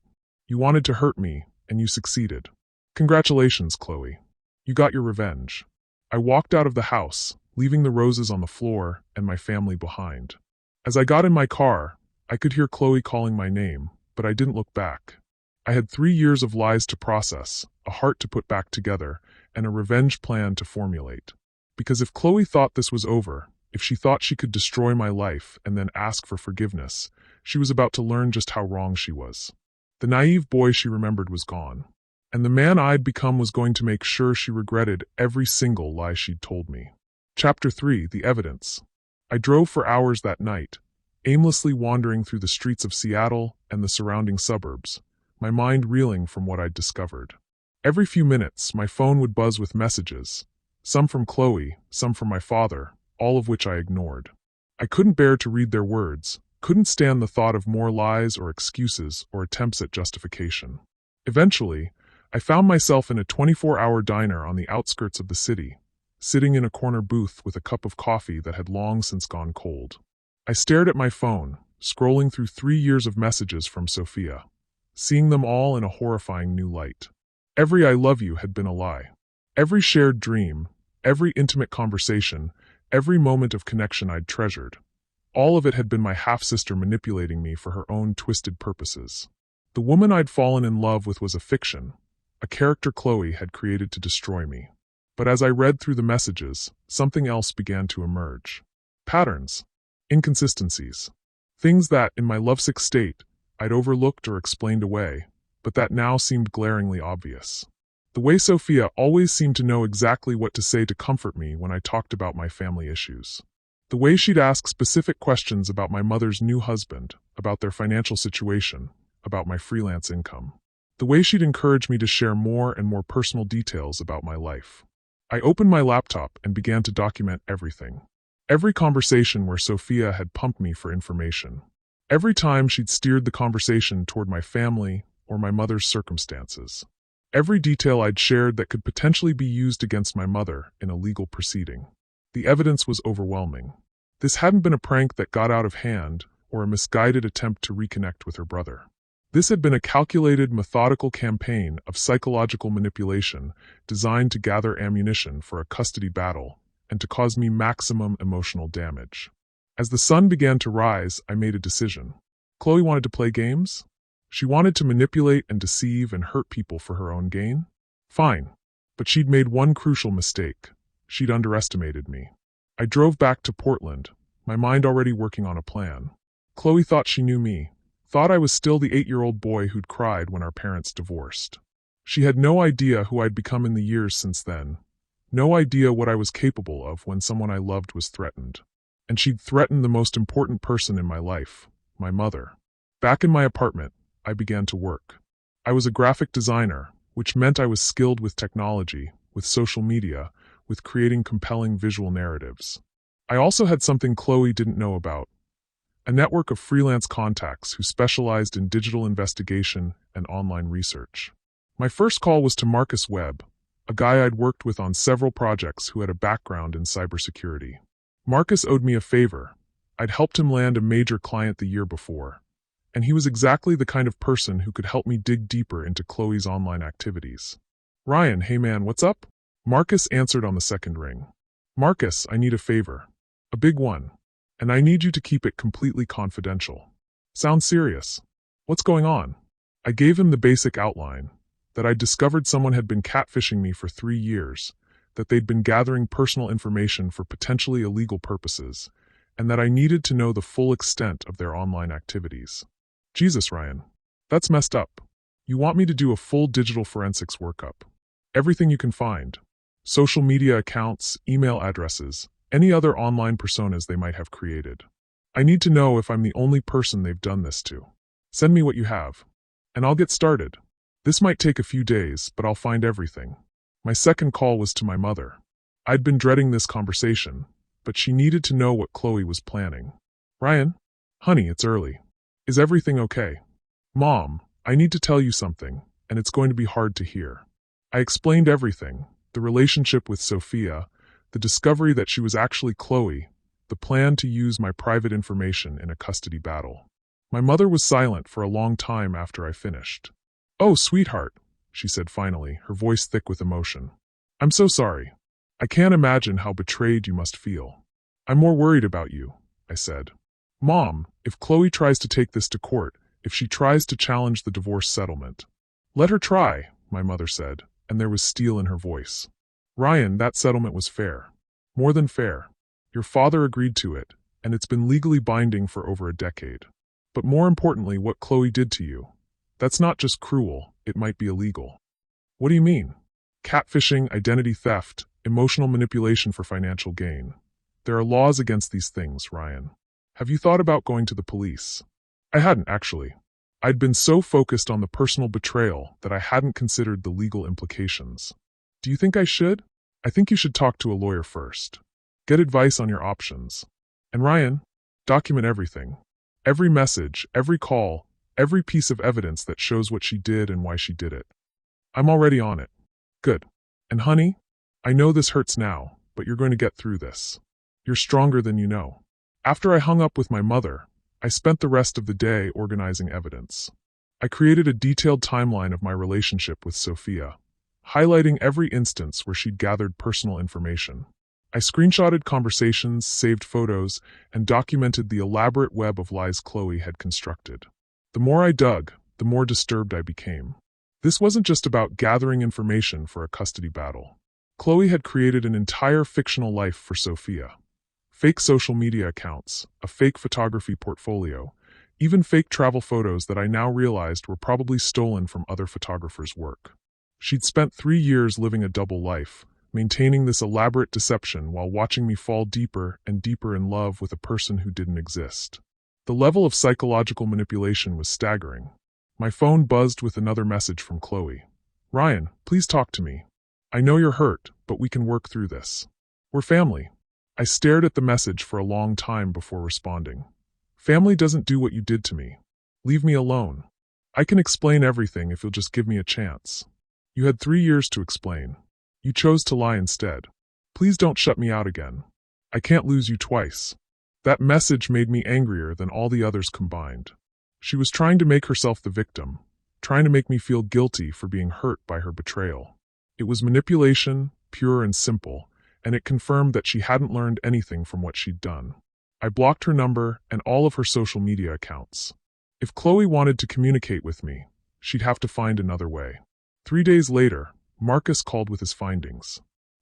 You wanted to hurt me, and you succeeded. Congratulations, Chloe. You got your revenge. I walked out of the house, leaving the roses on the floor and my family behind. As I got in my car, I could hear Chloe calling my name, but I didn't look back. I had 3 years of lies to process, a heart to put back together, and a revenge plan to formulate. Because if Chloe thought this was over, if she thought she could destroy my life and then ask for forgiveness, she was about to learn just how wrong she was. The naive boy she remembered was gone, and the man I'd become was going to make sure she regretted every single lie she'd told me. Chapter 3: The Evidence. I drove for hours that night, aimlessly wandering through the streets of Seattle and the surrounding suburbs, my mind reeling from what I'd discovered. Every few minutes, my phone would buzz with messages, some from Chloe, some from my father, all of which I ignored. I couldn't bear to read their words, couldn't stand the thought of more lies or excuses or attempts at justification. Eventually, I found myself in a 24-hour diner on the outskirts of the city, sitting in a corner booth with a cup of coffee that had long since gone cold. I stared at my phone, scrolling through 3 years of messages from Sophia, seeing them all in a horrifying new light. Every I love you had been a lie. Every shared dream, every intimate conversation, every moment of connection I'd treasured. All of it had been my half-sister manipulating me for her own twisted purposes. The woman I'd fallen in love with was a fiction, a character Chloe had created to destroy me. But as I read through the messages, something else began to emerge. Patterns. Inconsistencies. Things that, in my lovesick state, I'd overlooked or explained away, but that now seemed glaringly obvious. The way Sophia always seemed to know exactly what to say to comfort me when I talked about my family issues. The way she'd ask specific questions about my mother's new husband, about their financial situation, about my freelance income. The way she'd encourage me to share more and more personal details about my life. I opened my laptop and began to document everything. Every conversation where Sophia had pumped me for information. Every time she'd steered the conversation toward my family or my mother's circumstances. Every detail I'd shared that could potentially be used against my mother in a legal proceeding. The evidence was overwhelming. This hadn't been a prank that got out of hand or a misguided attempt to reconnect with her brother. This had been a calculated, methodical campaign of psychological manipulation designed to gather ammunition for a custody battle and to cause me maximum emotional damage. As the sun began to rise, I made a decision. Chloe wanted to play games? She wanted to manipulate and deceive and hurt people for her own gain? Fine. But she'd made one crucial mistake. She'd underestimated me. I drove back to Portland, my mind already working on a plan. Chloe thought she knew me, thought I was still the 8-year-old boy who'd cried when our parents divorced. She had no idea who I'd become in the years since then, no idea what I was capable of when someone I loved was threatened. And she'd threatened the most important person in my life, my mother. Back in my apartment, I began to work. I was a graphic designer, which meant I was skilled with technology, with social media, with creating compelling visual narratives. I also had something Chloe didn't know about: a network of freelance contacts who specialized in digital investigation and online research. My first call was to Marcus Webb, a guy I'd worked with on several projects who had a background in cybersecurity. Marcus owed me a favor. I'd helped him land a major client the year before, and he was exactly the kind of person who could help me dig deeper into Chloe's online activities. Ryan, hey man, what's up? Marcus answered on the second ring. Marcus, I need a favor. A big one. And I need you to keep it completely confidential. Sounds serious. What's going on? I gave him the basic outline, that I'd discovered someone had been catfishing me for 3 years, that they'd been gathering personal information for potentially illegal purposes, and that I needed to know the full extent of their online activities. Jesus, Ryan. That's messed up. You want me to do a full digital forensics workup. Everything you can find. Social media accounts, email addresses, any other online personas they might have created. I need to know if I'm the only person they've done this to. Send me what you have, and I'll get started. This might take a few days, but I'll find everything. My second call was to my mother. I'd been dreading this conversation, but she needed to know what Chloe was planning. Ryan? Honey, it's early. Is everything okay? Mom, I need to tell you something, and it's going to be hard to hear. I explained everything, the relationship with Sophia, the discovery that she was actually Chloe, the plan to use my private information in a custody battle. My mother was silent for a long time after I finished. Oh, sweetheart, she said finally, her voice thick with emotion. I'm so sorry. I can't imagine how betrayed you must feel. I'm more worried about you, I said. Mom, if Chloe tries to take this to court, if she tries to challenge the divorce settlement. Let her try, my mother said, and there was steel in her voice. Ryan, that settlement was fair. More than fair. Your father agreed to it, and it's been legally binding for over a decade. But more importantly, what Chloe did to you. That's not just cruel, it might be illegal. What do you mean? Catfishing, identity theft, emotional manipulation for financial gain. There are laws against these things, Ryan. Have you thought about going to the police? I hadn't, actually. I'd been so focused on the personal betrayal that I hadn't considered the legal implications. Do you think I should? I think you should talk to a lawyer first. Get advice on your options. And Ryan, document everything. Every message, every call, every piece of evidence that shows what she did and why she did it. I'm already on it. Good. And honey, I know this hurts now, but you're going to get through this. You're stronger than you know. After I hung up with my mother, I spent the rest of the day organizing evidence. I created a detailed timeline of my relationship with Sophia, highlighting every instance where she'd gathered personal information. I screenshotted conversations, saved photos, and documented the elaborate web of lies Chloe had constructed. The more I dug, the more disturbed I became. This wasn't just about gathering information for a custody battle. Chloe had created an entire fictional life for Sophia. Fake social media accounts, a fake photography portfolio, even fake travel photos that I now realized were probably stolen from other photographers' work. She'd spent 3 years living a double life, maintaining this elaborate deception while watching me fall deeper and deeper in love with a person who didn't exist. The level of psychological manipulation was staggering. My phone buzzed with another message from Chloe. Ryan, please talk to me. I know you're hurt, but we can work through this. We're family. I stared at the message for a long time before responding. Family doesn't do what you did to me. Leave me alone. I can explain everything if you'll just give me a chance. You had 3 years to explain. You chose to lie instead. Please don't shut me out again. I can't lose you twice. That message made me angrier than all the others combined. She was trying to make herself the victim, trying to make me feel guilty for being hurt by her betrayal. It was manipulation, pure and simple, and it confirmed that she hadn't learned anything from what she'd done. I blocked her number and all of her social media accounts. If Chloe wanted to communicate with me, she'd have to find another way. 3 days later, Marcus called with his findings.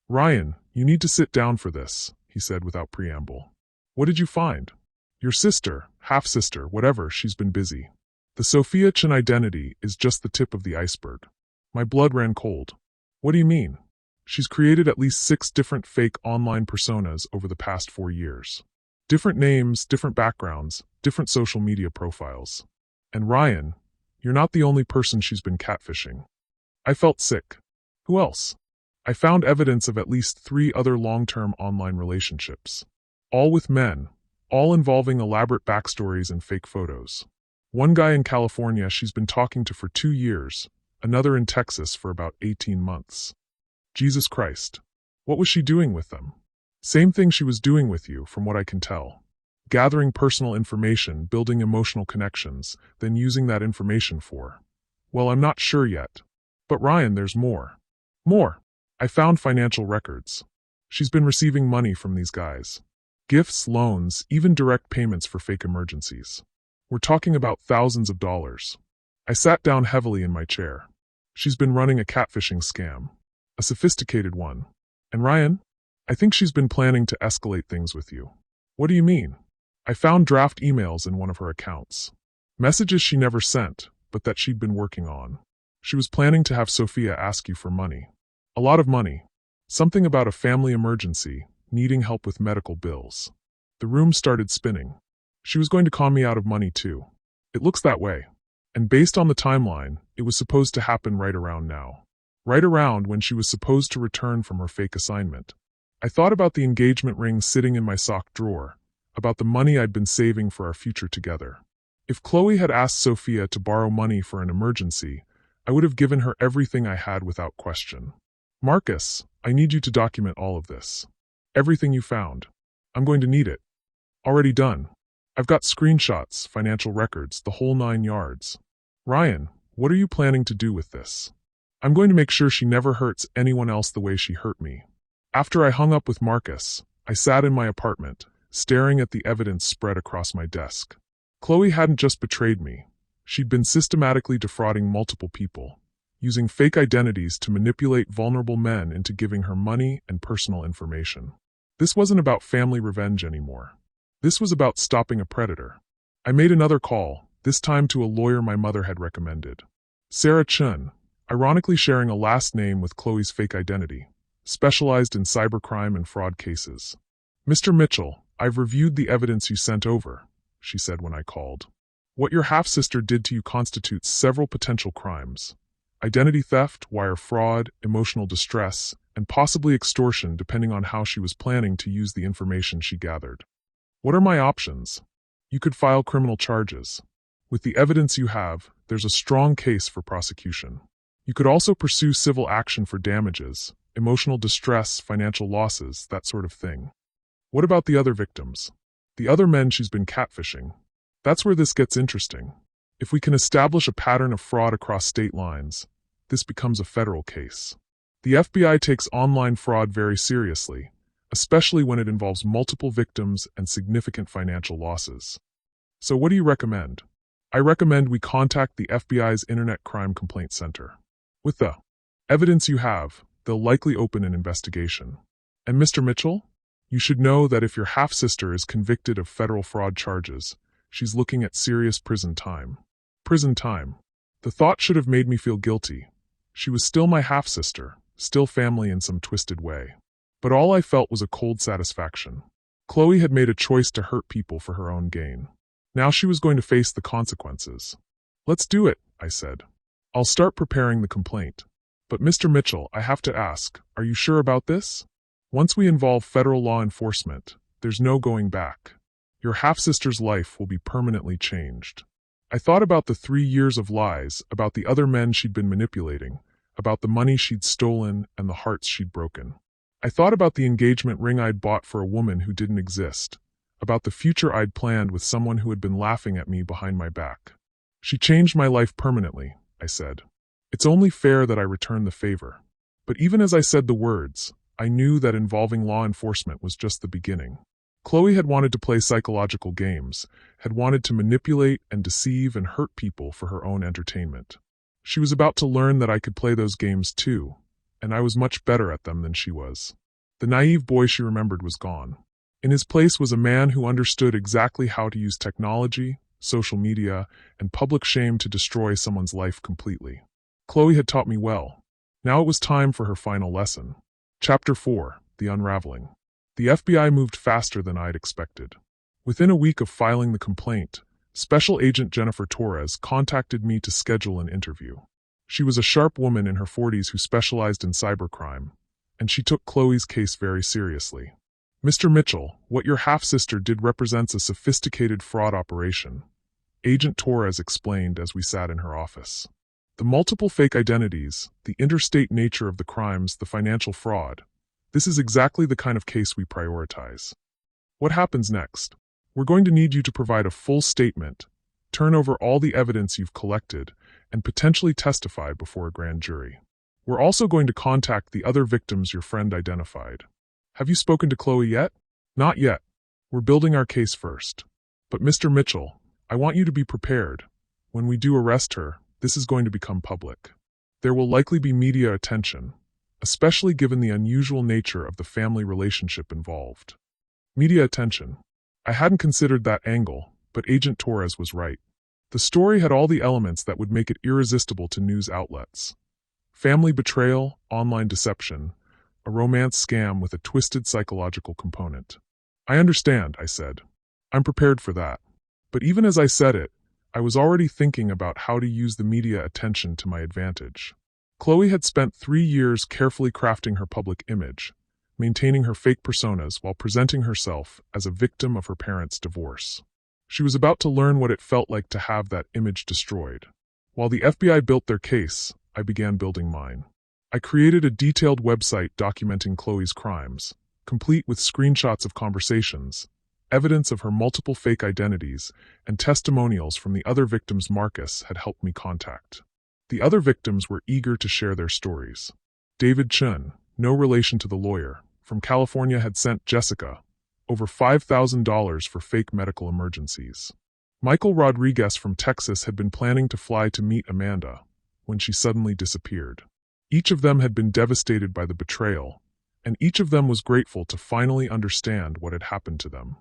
Ryan, you need to sit down for this, he said without preamble. What did you find? Your sister, half-sister, whatever, she's been busy. The Sophia Chen identity is just the tip of the iceberg. My blood ran cold. What do you mean? She's created at least 6 different fake online personas over the past 4 years. Different names, different backgrounds, different social media profiles. And Ryan, you're not the only person she's been catfishing. I felt sick. Who else? I found evidence of at least 3 other long-term online relationships. All with men, all involving elaborate backstories and fake photos. One guy in California she's been talking to for 2 years, another in Texas for about 18 months. Jesus Christ. What was she doing with them? Same thing she was doing with you, from what I can tell. Gathering personal information, building emotional connections, then using that information for. Well, I'm not sure yet. But Ryan, there's more. More. I found financial records. She's been receiving money from these guys. Gifts, loans, even direct payments for fake emergencies. We're talking about thousands of dollars. I sat down heavily in my chair. She's been running a catfishing scam. A sophisticated one. And Ryan, I think she's been planning to escalate things with you. What do you mean? I found draft emails in one of her accounts. Messages she never sent, but that she'd been working on. She was planning to have Sophia ask you for money. A lot of money. Something about a family emergency, needing help with medical bills. The room started spinning. She was going to con me out of money too. It looks that way. And based on the timeline, it was supposed to happen right around now. Right around when she was supposed to return from her fake assignment. I thought about the engagement ring sitting in my sock drawer, about the money I'd been saving for our future together. If Chloe had asked Sophia to borrow money for an emergency, I would have given her everything I had without question. Marcus, I need you to document all of this. Everything you found. I'm going to need it. Already done. I've got screenshots, financial records, the whole 9 yards. Ryan, what are you planning to do with this? I'm going to make sure she never hurts anyone else the way she hurt me. After I hung up with Marcus, I sat in my apartment, staring at the evidence spread across my desk. Chloe hadn't just betrayed me. She'd been systematically defrauding multiple people, using fake identities to manipulate vulnerable men into giving her money and personal information. This wasn't about family revenge anymore. This was about stopping a predator. I made another call, this time to a lawyer my mother had recommended. Sarah Chun, ironically sharing a last name with Chloe's fake identity, specialized in cybercrime and fraud cases. Mr. Mitchell, I've reviewed the evidence you sent over, she said when I called. What your half-sister did to you constitutes several potential crimes. Identity theft, wire fraud, emotional distress, and possibly extortion depending on how she was planning to use the information she gathered. What are my options? You could file criminal charges. With the evidence you have, there's a strong case for prosecution. You could also pursue civil action for damages, emotional distress, financial losses, that sort of thing. What about the other victims? The other men she's been catfishing? That's where this gets interesting. If we can establish a pattern of fraud across state lines, this becomes a federal case. The FBI takes online fraud very seriously, especially when it involves multiple victims and significant financial losses. So what do you recommend? I recommend we contact the FBI's Internet Crime Complaint Center. With the evidence you have, they'll likely open an investigation. And Mr. Mitchell? You should know that if your half-sister is convicted of federal fraud charges, she's looking at serious prison time. Prison time. The thought should have made me feel guilty. She was still my half-sister, still family in some twisted way. But all I felt was a cold satisfaction. Chloe had made a choice to hurt people for her own gain. Now she was going to face the consequences. Let's do it, I said. I'll start preparing the complaint. But Mr. Mitchell, I have to ask, are you sure about this? Once we involve federal law enforcement, there's no going back. Your half-sister's life will be permanently changed. I thought about the 3 years of lies, about the other men she'd been manipulating, about the money she'd stolen and the hearts she'd broken. I thought about the engagement ring I'd bought for a woman who didn't exist, about the future I'd planned with someone who had been laughing at me behind my back. She changed my life permanently, I said. It's only fair that I return the favor. But even as I said the words, I knew that involving law enforcement was just the beginning. Chloe had wanted to play psychological games, had wanted to manipulate and deceive and hurt people for her own entertainment. She was about to learn that I could play those games too, and I was much better at them than she was. The naive boy she remembered was gone. In his place was a man who understood exactly how to use technology, social media, and public shame to destroy someone's life completely. Chloe had taught me well. Now it was time for her final lesson. Chapter 4: The Unraveling. The FBI moved faster than I'd expected. Within a week of filing the complaint, Special Agent Jennifer Torres contacted me to schedule an interview. She was a sharp woman in her 40s who specialized in cybercrime, and she took Chloe's case very seriously. "Mr. Mitchell, what your half-sister did represents a sophisticated fraud operation," Agent Torres explained as we sat in her office. "The multiple fake identities, the interstate nature of the crimes, the financial fraud. This is exactly the kind of case we prioritize. What happens next? We're going to need you to provide a full statement, turn over all the evidence you've collected, and potentially testify before a grand jury. We're also going to contact the other victims your friend identified. Have you spoken to Chloe yet?" "Not yet. We're building our case first. But Mr. Mitchell, I want you to be prepared. When we do arrest her, this is going to become public. There will likely be media attention, especially given the unusual nature of the family relationship involved." Media attention. I hadn't considered that angle, but Agent Torres was right. The story had all the elements that would make it irresistible to news outlets. Family betrayal, online deception, a romance scam with a twisted psychological component. "I understand," I said. "I'm prepared for that." But even as I said it, I was already thinking about how to use the media attention to my advantage. Chloe had spent 3 years carefully crafting her public image, maintaining her fake personas while presenting herself as a victim of her parents' divorce. She was about to learn what it felt like to have that image destroyed. While the FBI built their case, I began building mine. I created a detailed website documenting Chloe's crimes, complete with screenshots of conversations, evidence of her multiple fake identities, and testimonials from the other victims Marcus had helped me contact. The other victims were eager to share their stories. David Chun, no relation to the lawyer, from California had sent Jessica over $5,000 for fake medical emergencies. Michael Rodriguez from Texas had been planning to fly to meet Amanda when she suddenly disappeared. Each of them had been devastated by the betrayal, and each of them was grateful to finally understand what had happened to them.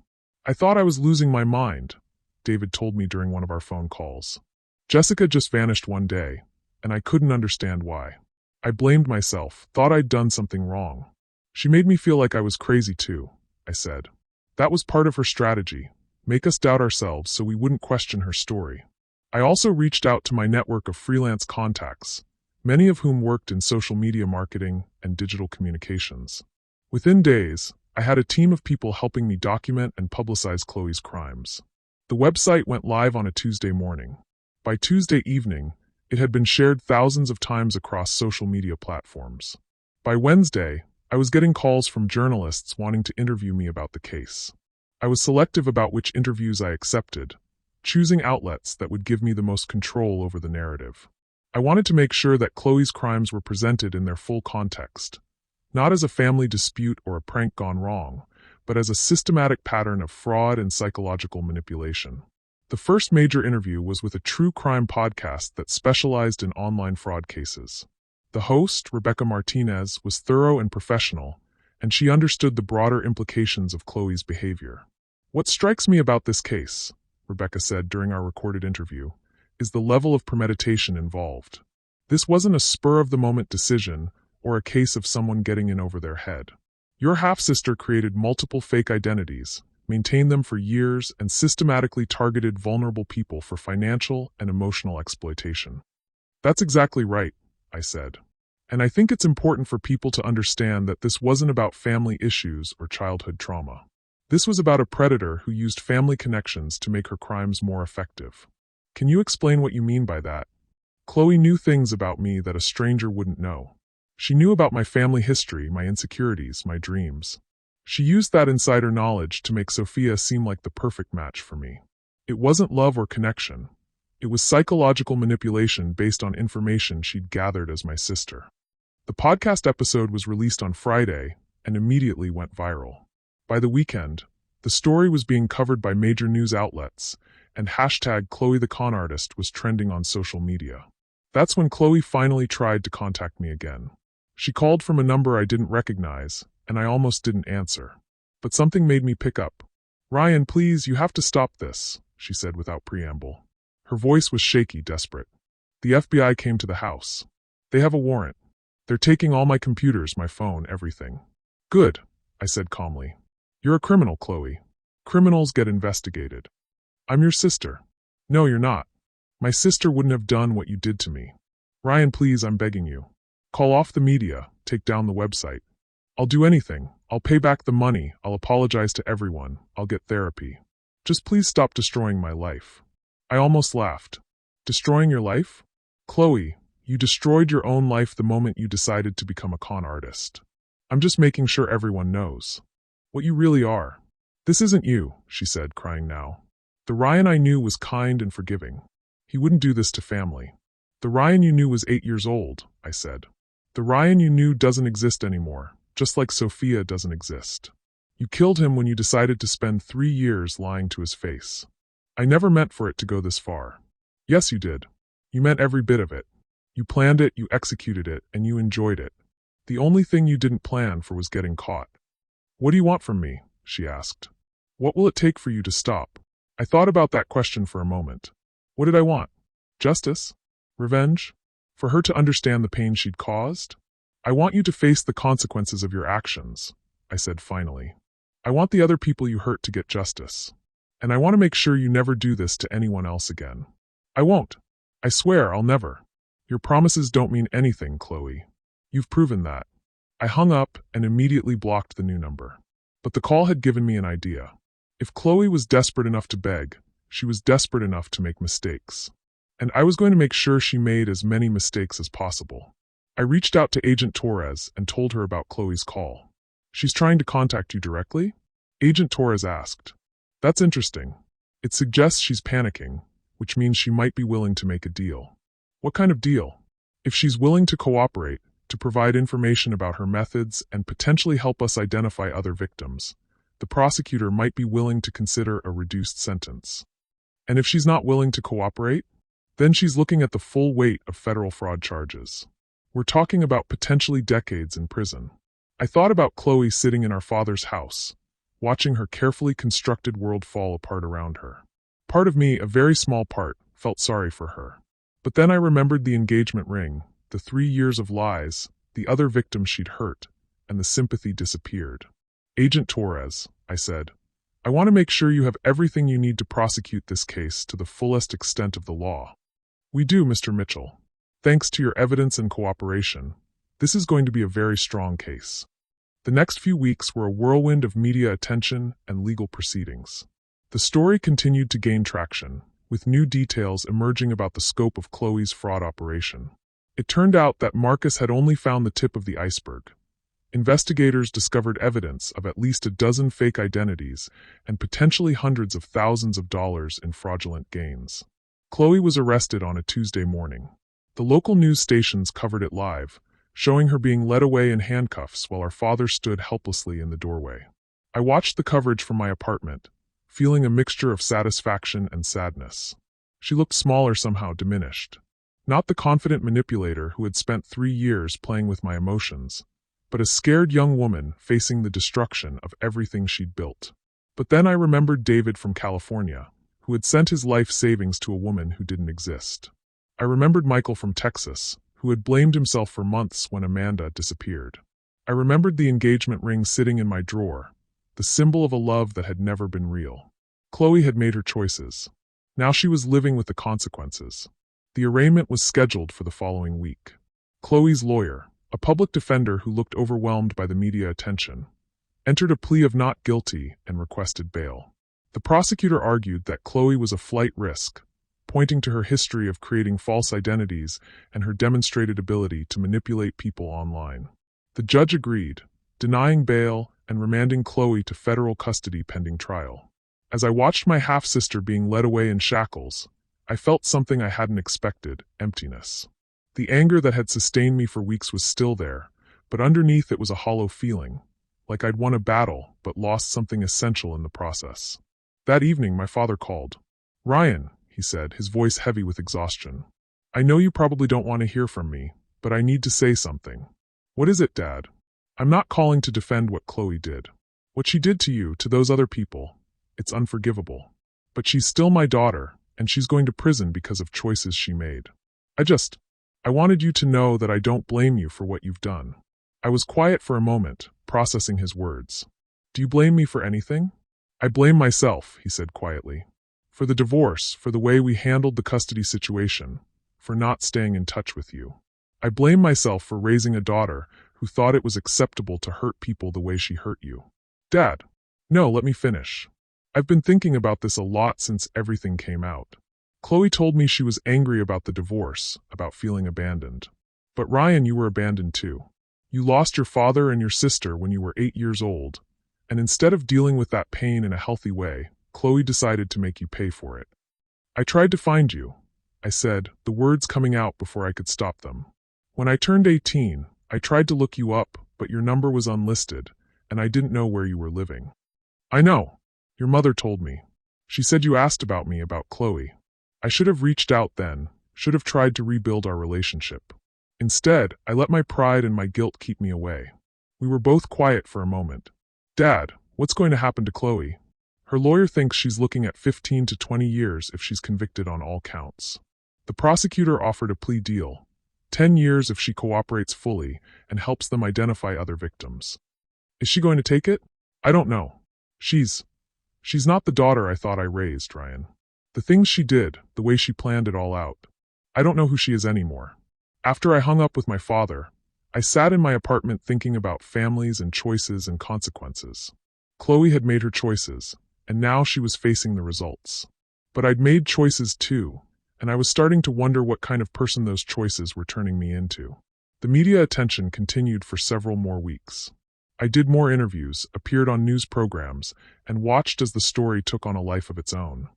"I thought I was losing my mind," David told me during one of our phone calls. "Jessica just vanished one day, and I couldn't understand why. I blamed myself, thought I'd done something wrong. She made me feel like I was crazy too," I said. "That was part of her strategy, make us doubt ourselves so we wouldn't question her story." I also reached out to my network of freelance contacts, many of whom worked in social media marketing and digital communications. Within days, I had a team of people helping me document and publicize Chloe's crimes. The website went live on a Tuesday morning. By Tuesday evening, it had been shared thousands of times across social media platforms. By Wednesday, I was getting calls from journalists wanting to interview me about the case. I was selective about which interviews I accepted, choosing outlets that would give me the most control over the narrative. I wanted to make sure that Chloe's crimes were presented in their full context, not as a family dispute or a prank gone wrong, but as a systematic pattern of fraud and psychological manipulation. The first major interview was with a true crime podcast that specialized in online fraud cases. The host, Rebecca Martinez, was thorough and professional, and she understood the broader implications of Chloe's behavior. "What strikes me about this case," Rebecca said during our recorded interview, "is the level of premeditation involved. This wasn't a spur-of-the-moment decision or a case of someone getting in over their head. Your half-sister created multiple fake identities, maintained them for years, and systematically targeted vulnerable people for financial and emotional exploitation." "That's exactly right," I said. And I think it's important for people to understand that this wasn't about family issues or childhood trauma. This was about a predator who used family connections to make her crimes more effective. Can you explain what you mean by that? Chloe knew things about me that a stranger wouldn't know. She knew about my family history, my insecurities, my dreams. She used that insider knowledge to make Sophia seem like the perfect match for me. It wasn't love or connection. It was psychological manipulation based on information she'd gathered as my sister. The podcast episode was released on Friday and immediately went viral. By the weekend, the story was being covered by major news outlets, and hashtag Chloe the Con Artist was trending on social media. That's when Chloe finally tried to contact me again. She called from a number I didn't recognize, and I almost didn't answer. But something made me pick up. "Ryan, please, you have to stop this," she said without preamble. Her voice was shaky, desperate. "The FBI came to the house. They have a warrant. They're taking all my computers, my phone, everything." "Good," I said calmly. "You're a criminal, Chloe. Criminals get investigated. I'm your sister." "No, you're not. My sister wouldn't have done what you did to me. Ryan, please, I'm begging you. Call off the media, take down the website. I'll do anything. I'll pay back the money, I'll apologize to everyone, I'll get therapy. Just please stop destroying my life." I almost laughed. "Destroying your life? Chloe, you destroyed your own life the moment you decided to become a con artist. I'm just making sure everyone knows what you really are." "This isn't you," she said, crying now. "The Ryan I knew was kind and forgiving. He wouldn't do this to family." "The Ryan you knew was 8 years old," I said. "The Ryan you knew doesn't exist anymore, just like Sophia doesn't exist. You killed him when you decided to spend 3 years lying to his face. I never meant for it to go this far." "Yes, you did. You meant every bit of it. You planned it, you executed it, and you enjoyed it. The only thing you didn't plan for was getting caught." "What do you want from me?" she asked. "What will it take for you to stop?" I thought about that question for a moment. What did I want? Justice? Revenge? For her to understand the pain she'd caused? "I want you to face the consequences of your actions," I said finally. "I want the other people you hurt to get justice. And I want to make sure you never do this to anyone else again." "I won't. I swear I'll never." "Your promises don't mean anything, Chloe. You've proven that." I hung up and immediately blocked the new number. But the call had given me an idea. If Chloe was desperate enough to beg, she was desperate enough to make mistakes. And I was going to make sure she made as many mistakes as possible. I reached out to Agent Torres and told her about Chloe's call. "She's trying to contact you directly?" Agent Torres asked. "That's interesting. It suggests she's panicking, which means she might be willing to make a deal." "What kind of deal?" "If she's willing to cooperate, to provide information about her methods and potentially help us identify other victims, the prosecutor might be willing to consider a reduced sentence. And if she's not willing to cooperate, then she's looking at the full weight of federal fraud charges. We're talking about potentially decades in prison." I thought about Chloe sitting in our father's house, watching her carefully constructed world fall apart around her. Part of me, a very small part, felt sorry for her. But then I remembered the engagement ring, the 3 years of lies, the other victims she'd hurt, and the sympathy disappeared. "Agent Torres," I said, "I want to make sure you have everything you need to prosecute this case to the fullest extent of the law." "We do, Mr. Mitchell. Thanks to your evidence and cooperation, this is going to be a very strong case." The next few weeks were a whirlwind of media attention and legal proceedings. The story continued to gain traction, with new details emerging about the scope of Chloe's fraud operation. It turned out that Marcus had only found the tip of the iceberg. Investigators discovered evidence of at least a dozen fake identities and potentially hundreds of thousands of dollars in fraudulent gains. Chloe was arrested on a Tuesday morning. The local news stations covered it live, showing her being led away in handcuffs while her father stood helplessly in the doorway. I watched the coverage from my apartment, feeling a mixture of satisfaction and sadness. She looked smaller, somehow diminished. Not the confident manipulator who had spent 3 years playing with my emotions, but a scared young woman facing the destruction of everything she'd built. But then I remembered David from California, who had sent his life savings to a woman who didn't exist. I remembered Michael from Texas, who had blamed himself for months when Amanda disappeared. I remembered the engagement ring sitting in my drawer, the symbol of a love that had never been real. Chloe had made her choices. Now she was living with the consequences. The arraignment was scheduled for the following week. Chloe's lawyer, A public defender who looked overwhelmed by the media attention entered a plea of not guilty and requested bail. The prosecutor argued that Chloe was a flight risk, pointing to her history of creating false identities and her demonstrated ability to manipulate people online. The judge agreed, denying bail and remanding Chloe to federal custody pending trial. As I watched my half-sister being led away in shackles, I felt something I hadn't expected: emptiness. The anger that had sustained me for weeks was still there, but underneath it was a hollow feeling, like I'd won a battle but lost something essential in the process. That evening my father called. "Ryan," he said, his voice heavy with exhaustion. "I know you probably don't want to hear from me, but I need to say something." "What is it, Dad?" "I'm not calling to defend what Chloe did. What she did to you, to those other people, it's unforgivable. But she's still my daughter, and she's going to prison because of choices she made. I wanted you to know that I don't blame you for what you've done." I was quiet for a moment, processing his words. "Do you blame me for anything?" "I blame myself," he said quietly. "For the divorce, for the way we handled the custody situation, for not staying in touch with you. I blame myself for raising a daughter who thought it was acceptable to hurt people the way she hurt you." "Dad." "No, let me finish. I've been thinking about this a lot since everything came out. Chloe told me she was angry about the divorce, about feeling abandoned. But Ryan, you were abandoned too. You lost your father and your sister when you were 8 years old, and instead of dealing with that pain in a healthy way, Chloe decided to make you pay for it. I tried to find you," I said, the words coming out before I could stop them. "When I turned 18, I tried to look you up, but your number was unlisted, and I didn't know where you were living." "I know. Your mother told me. She said you asked about me, about Chloe. I should have reached out then, should have tried to rebuild our relationship. Instead, I let my pride and my guilt keep me away." We were both quiet for a moment. "Dad, what's going to happen to Chloe?" "Her lawyer thinks she's looking at 15 to 20 years if she's convicted on all counts. The prosecutor offered a plea deal, 10 years if she cooperates fully and helps them identify other victims." "Is she going to take it?" "I don't know. She's not the daughter I thought I raised, Ryan. The things she did, the way she planned it all out. I don't know who she is anymore." After I hung up with my father, I sat in my apartment thinking about families and choices and consequences. Chloe had made her choices, and now she was facing the results. But I'd made choices too, and I was starting to wonder what kind of person those choices were turning me into. The media attention continued for several more weeks. I did more interviews, appeared on news programs, and watched as the story took on a life of its own.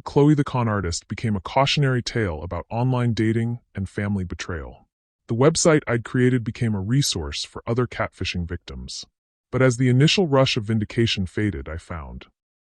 #Chloe the Con Artist became a cautionary tale about online dating and family betrayal. The website I'd created became a resource for other catfishing victims. But as the initial rush of vindication faded, I found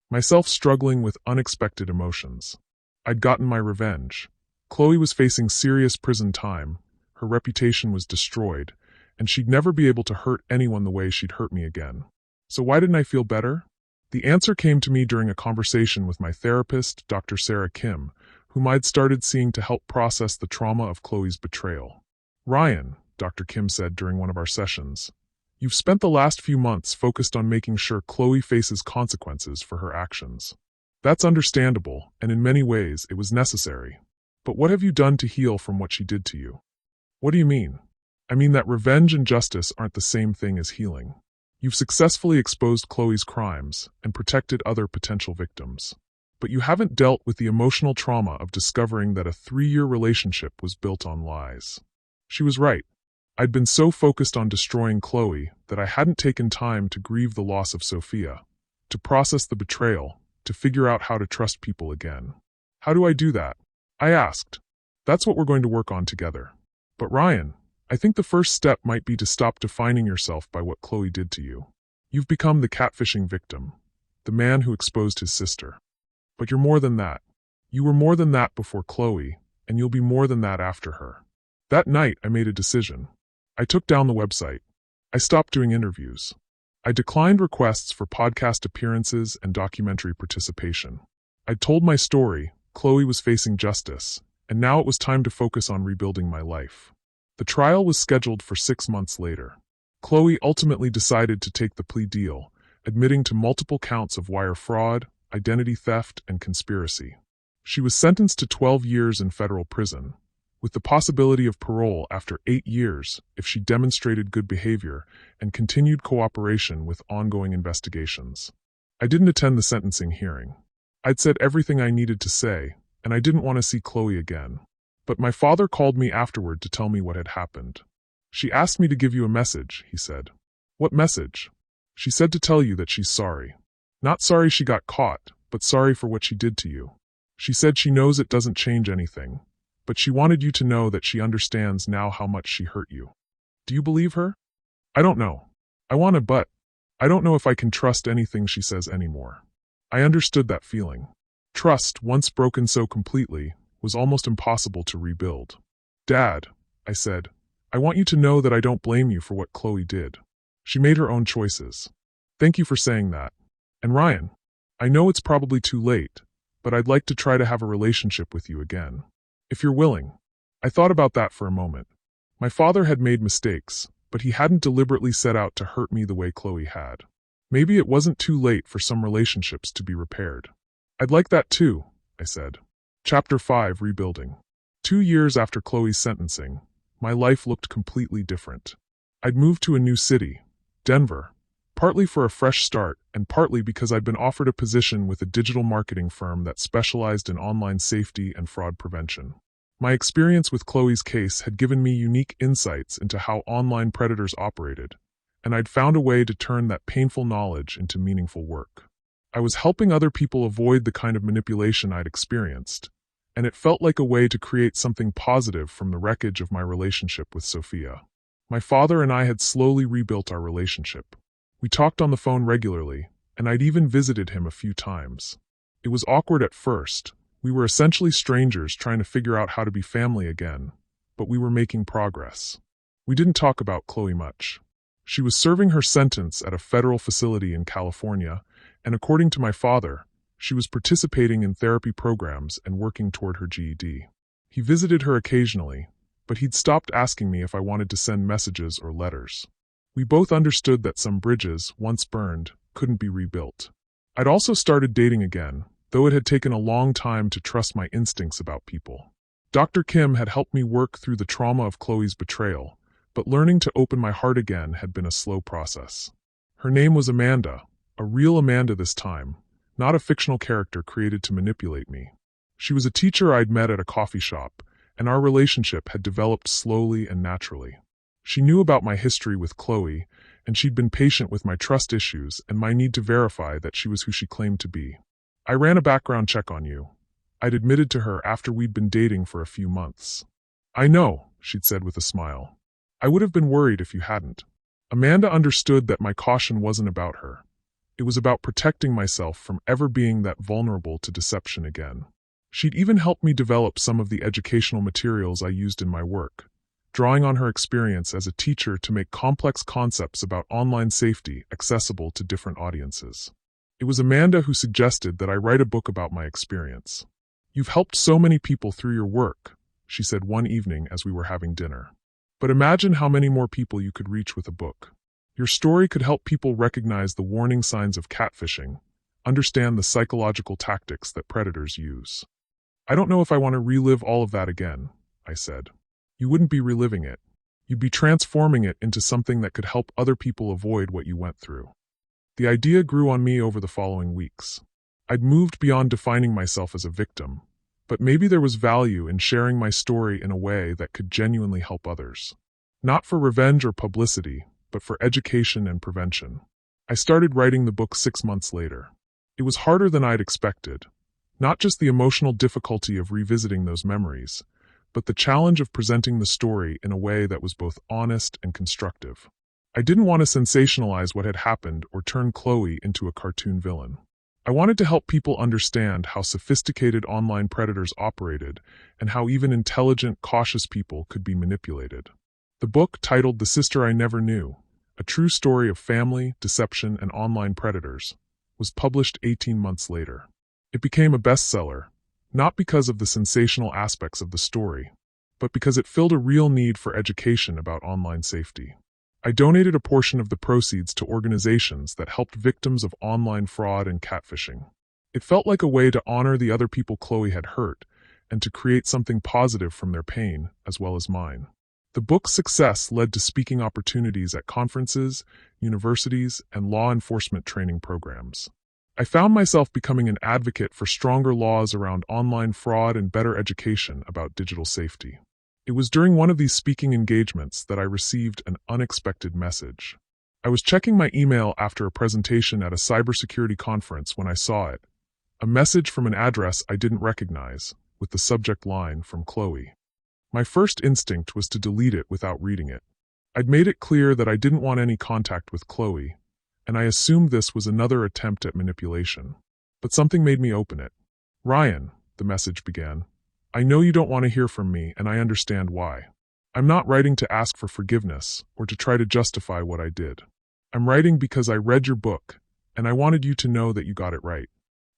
myself struggling with unexpected emotions. I'd gotten my revenge. Chloe was facing serious prison time, her reputation was destroyed, and she'd never be able to hurt anyone the way she'd hurt me again. So why didn't I feel better? The answer came to me during a conversation with my therapist, Dr. Sarah Kim, whom I'd started seeing to help process the trauma of Chloe's betrayal. "Ryan," Dr. Kim said during one of our sessions, "you've spent the last few months focused on making sure Chloe faces consequences for her actions. That's understandable, and in many ways it was necessary. But what have you done to heal from what she did to you?" "What do you mean?" "I mean that revenge and justice aren't the same thing as healing. You've successfully exposed Chloe's crimes and protected other potential victims. But you haven't dealt with the emotional trauma of discovering that a 3-year relationship was built on lies." She was right. I'd been so focused on destroying Chloe that I hadn't taken time to grieve the loss of Sophia, to process the betrayal, to figure out how to trust people again. "How do I do that?" I asked. "That's what we're going to work on together. But Ryan, I think the first step might be to stop defining yourself by what Chloe did to you. You've become the catfishing victim, the man who exposed his sister. But you're more than that. You were more than that before Chloe, and you'll be more than that after her." That night, I made a decision. I took down the website. I stopped doing interviews. I declined requests for podcast appearances and documentary participation. I'd told my story, Chloe was facing justice, and now it was time to focus on rebuilding my life. The trial was scheduled for 6 months later. Chloe ultimately decided to take the plea deal, admitting to multiple counts of wire fraud, identity theft, and conspiracy. She was sentenced to 12 years in federal prison, with the possibility of parole after 8 years if she demonstrated good behavior and continued cooperation with ongoing investigations. I didn't attend the sentencing hearing. I'd said everything I needed to say, and I didn't want to see Chloe again. But my father called me afterward to tell me what had happened. "She asked me to give you a message," he said. "What message?" "She said to tell you that she's sorry. Not sorry she got caught, but sorry for what she did to you. She said she knows it doesn't change anything, but she wanted you to know that she understands now how much she hurt you." Do you believe her? I don't know. But I don't know if I can trust anything she says anymore. I understood that feeling. Trust, once broken so completely, was almost impossible to rebuild. "Dad," I said, "I want you to know that I don't blame you for what Chloe did. She made her own choices. Thank you for saying that. And Ryan, I know it's probably too late, but I'd like to try to have a relationship with you again. If you're willing." I thought about that for a moment. My father had made mistakes, but he hadn't deliberately set out to hurt me the way Chloe had. Maybe it wasn't too late for some relationships to be repaired. "I'd like that too," I said. Chapter 5: Rebuilding. 2 years after Chloe's sentencing, my life looked completely different. I'd moved to a new city, Denver, partly for a fresh start and partly because I'd been offered a position with a digital marketing firm that specialized in online safety and fraud prevention. My experience with Chloe's case had given me unique insights into how online predators operated, and I'd found a way to turn that painful knowledge into meaningful work. I was helping other people avoid the kind of manipulation I'd experienced, and it felt like a way to create something positive from the wreckage of my relationship with Sophia. My father and I had slowly rebuilt our relationship. We talked on the phone regularly, and I'd even visited him a few times. It was awkward at first. We were essentially strangers trying to figure out how to be family again, but we were making progress. We didn't talk about Chloe much. She was serving her sentence at a federal facility in California, and according to my father, she was participating in therapy programs and working toward her GED. He visited her occasionally, but he'd stopped asking me if I wanted to send messages or letters. We both understood that some bridges, once burned, couldn't be rebuilt. I'd also started dating again, though it had taken a long time to trust my instincts about people. Dr. Kim had helped me work through the trauma of Chloe's betrayal, but learning to open my heart again had been a slow process. Her name was Amanda, a real Amanda this time, not a fictional character created to manipulate me. She was a teacher I'd met at a coffee shop, and our relationship had developed slowly and naturally. She knew about my history with Chloe, and she'd been patient with my trust issues and my need to verify that she was who she claimed to be. "I ran a background check on you," I'd admitted to her after we'd been dating for a few months. "I know," she'd said with a smile. "I would have been worried if you hadn't." Amanda understood that my caution wasn't about her. It was about protecting myself from ever being that vulnerable to deception again. She'd even helped me develop some of the educational materials I used in my work, drawing on her experience as a teacher to make complex concepts about online safety accessible to different audiences. It was Amanda who suggested that I write a book about my experience. "You've helped so many people through your work," she said one evening as we were having dinner. "But imagine how many more people you could reach with a book. Your story could help people recognize the warning signs of catfishing, understand the psychological tactics that predators use." "I don't know if I want to relive all of that again," I said. "You wouldn't be reliving it. You'd be transforming it into something that could help other people avoid what you went through." The idea grew on me over the following weeks. I'd moved beyond defining myself as a victim, but maybe there was value in sharing my story in a way that could genuinely help others. Not for revenge or publicity, but for education and prevention. I started writing the book 6 months later. It was harder than I'd expected. Not just the emotional difficulty of revisiting those memories, but the challenge of presenting the story in a way that was both honest and constructive. I didn't want to sensationalize what had happened or turn Chloe into a cartoon villain. I wanted to help people understand how sophisticated online predators operated and how even intelligent, cautious people could be manipulated. The book, titled The Sister I Never Knew, A True Story of Family, Deception, and Online Predators, was published 18 months later. It became a bestseller, not because of the sensational aspects of the story, but because it filled a real need for education about online safety. I donated a portion of the proceeds to organizations that helped victims of online fraud and catfishing. It felt like a way to honor the other people Chloe had hurt and to create something positive from their pain, as well as mine. The book's success led to speaking opportunities at conferences, universities, and law enforcement training programs. I found myself becoming an advocate for stronger laws around online fraud and better education about digital safety. It was during one of these speaking engagements that I received an unexpected message. I was checking my email after a presentation at a cybersecurity conference when I saw it. A message from an address I didn't recognize, with the subject line from Chloe. My first instinct was to delete it without reading it. I'd made it clear that I didn't want any contact with Chloe, and I assumed this was another attempt at manipulation. But something made me open it. "Ryan," the message began, "I know you don't want to hear from me, and I understand why. I'm not writing to ask for forgiveness or to try to justify what I did. I'm writing because I read your book, and I wanted you to know that you got it right.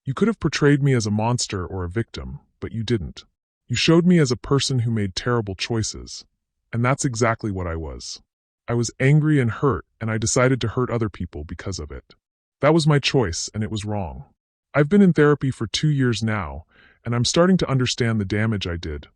You could have portrayed me as a monster or a victim, but you didn't. You showed me as a person who made terrible choices, and that's exactly what I was. I was angry and hurt, and I decided to hurt other people because of it. That was my choice, and it was wrong. I've been in therapy for 2 years now, and I'm starting to understand the damage I did,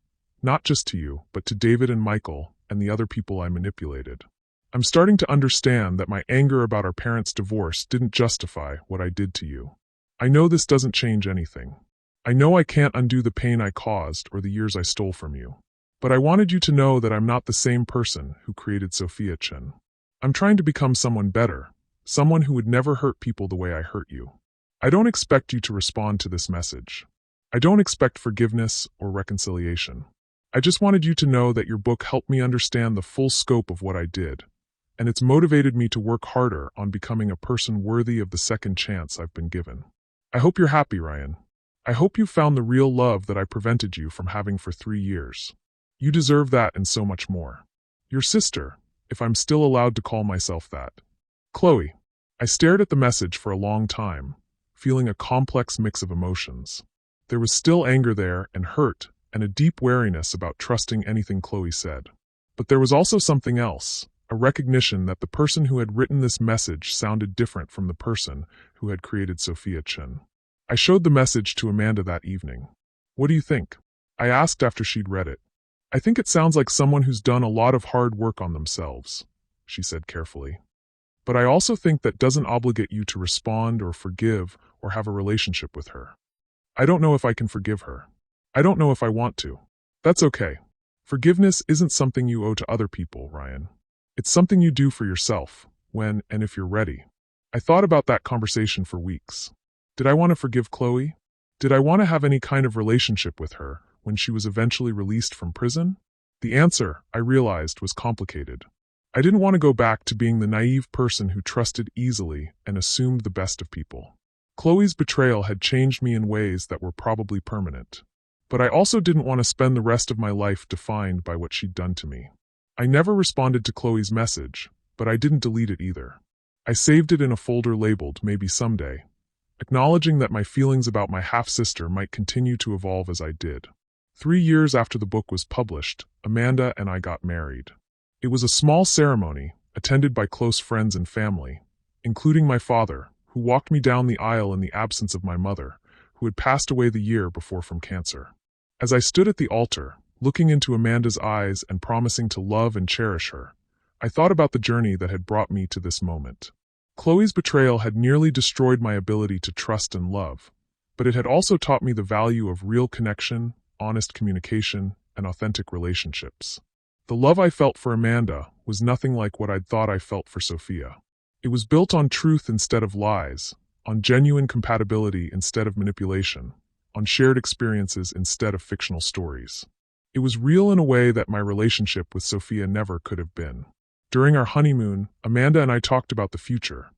not just to you, but to David and Michael and the other people I manipulated. I'm starting to understand that my anger about our parents' divorce didn't justify what I did to you. I know this doesn't change anything. I know I can't undo the pain I caused or the years I stole from you. But I wanted you to know that I'm not the same person who created Sophia Chen. I'm trying to become someone better, someone who would never hurt people the way I hurt you. I don't expect you to respond to this message. I don't expect forgiveness or reconciliation. I just wanted you to know that your book helped me understand the full scope of what I did, and it's motivated me to work harder on becoming a person worthy of the second chance I've been given. I hope you're happy, Ryan. I hope you found the real love that I prevented you from having for 3 years. You deserve that and so much more. Your sister, if I'm still allowed to call myself that. Chloe." I stared at the message for a long time, feeling a complex mix of emotions. There was still anger there and hurt and a deep wariness about trusting anything Chloe said. But there was also something else, a recognition that the person who had written this message sounded different from the person who had created Sophia Chen. I showed the message to Amanda that evening. "What do you think?" I asked after she'd read it. "I think it sounds like someone who's done a lot of hard work on themselves," she said carefully. "But I also think that doesn't obligate you to respond or forgive or have a relationship with her. I don't know if I can forgive her. I don't know if I want to. That's okay. Forgiveness isn't something you owe to other people, Ryan. It's something you do for yourself, when and if you're ready." I thought about that conversation for weeks. Did I want to forgive Chloe? Did I want to have any kind of relationship with her when she was eventually released from prison? The answer, I realized, was complicated. I didn't want to go back to being the naive person who trusted easily and assumed the best of people. Chloe's betrayal had changed me in ways that were probably permanent. But I also didn't want to spend the rest of my life defined by what she'd done to me. I never responded to Chloe's message, but I didn't delete it either. I saved it in a folder labeled "Maybe Someday," acknowledging that my feelings about my half-sister might continue to evolve as I did. 3 years after the book was published, Amanda and I got married. It was a small ceremony, attended by close friends and family, including my father, who walked me down the aisle in the absence of my mother, who had passed away the year before from cancer. As I stood at the altar, looking into Amanda's eyes and promising to love and cherish her, I thought about the journey that had brought me to this moment. Chloe's betrayal had nearly destroyed my ability to trust and love, but it had also taught me the value of real connection, honest communication, and authentic relationships. The love I felt for Amanda was nothing like what I'd thought I felt for Sophia. It was built on truth instead of lies, on genuine compatibility instead of manipulation, on shared experiences instead of fictional stories. It was real in a way that my relationship with Sophia never could have been. During our honeymoon, Amanda and I talked about the future,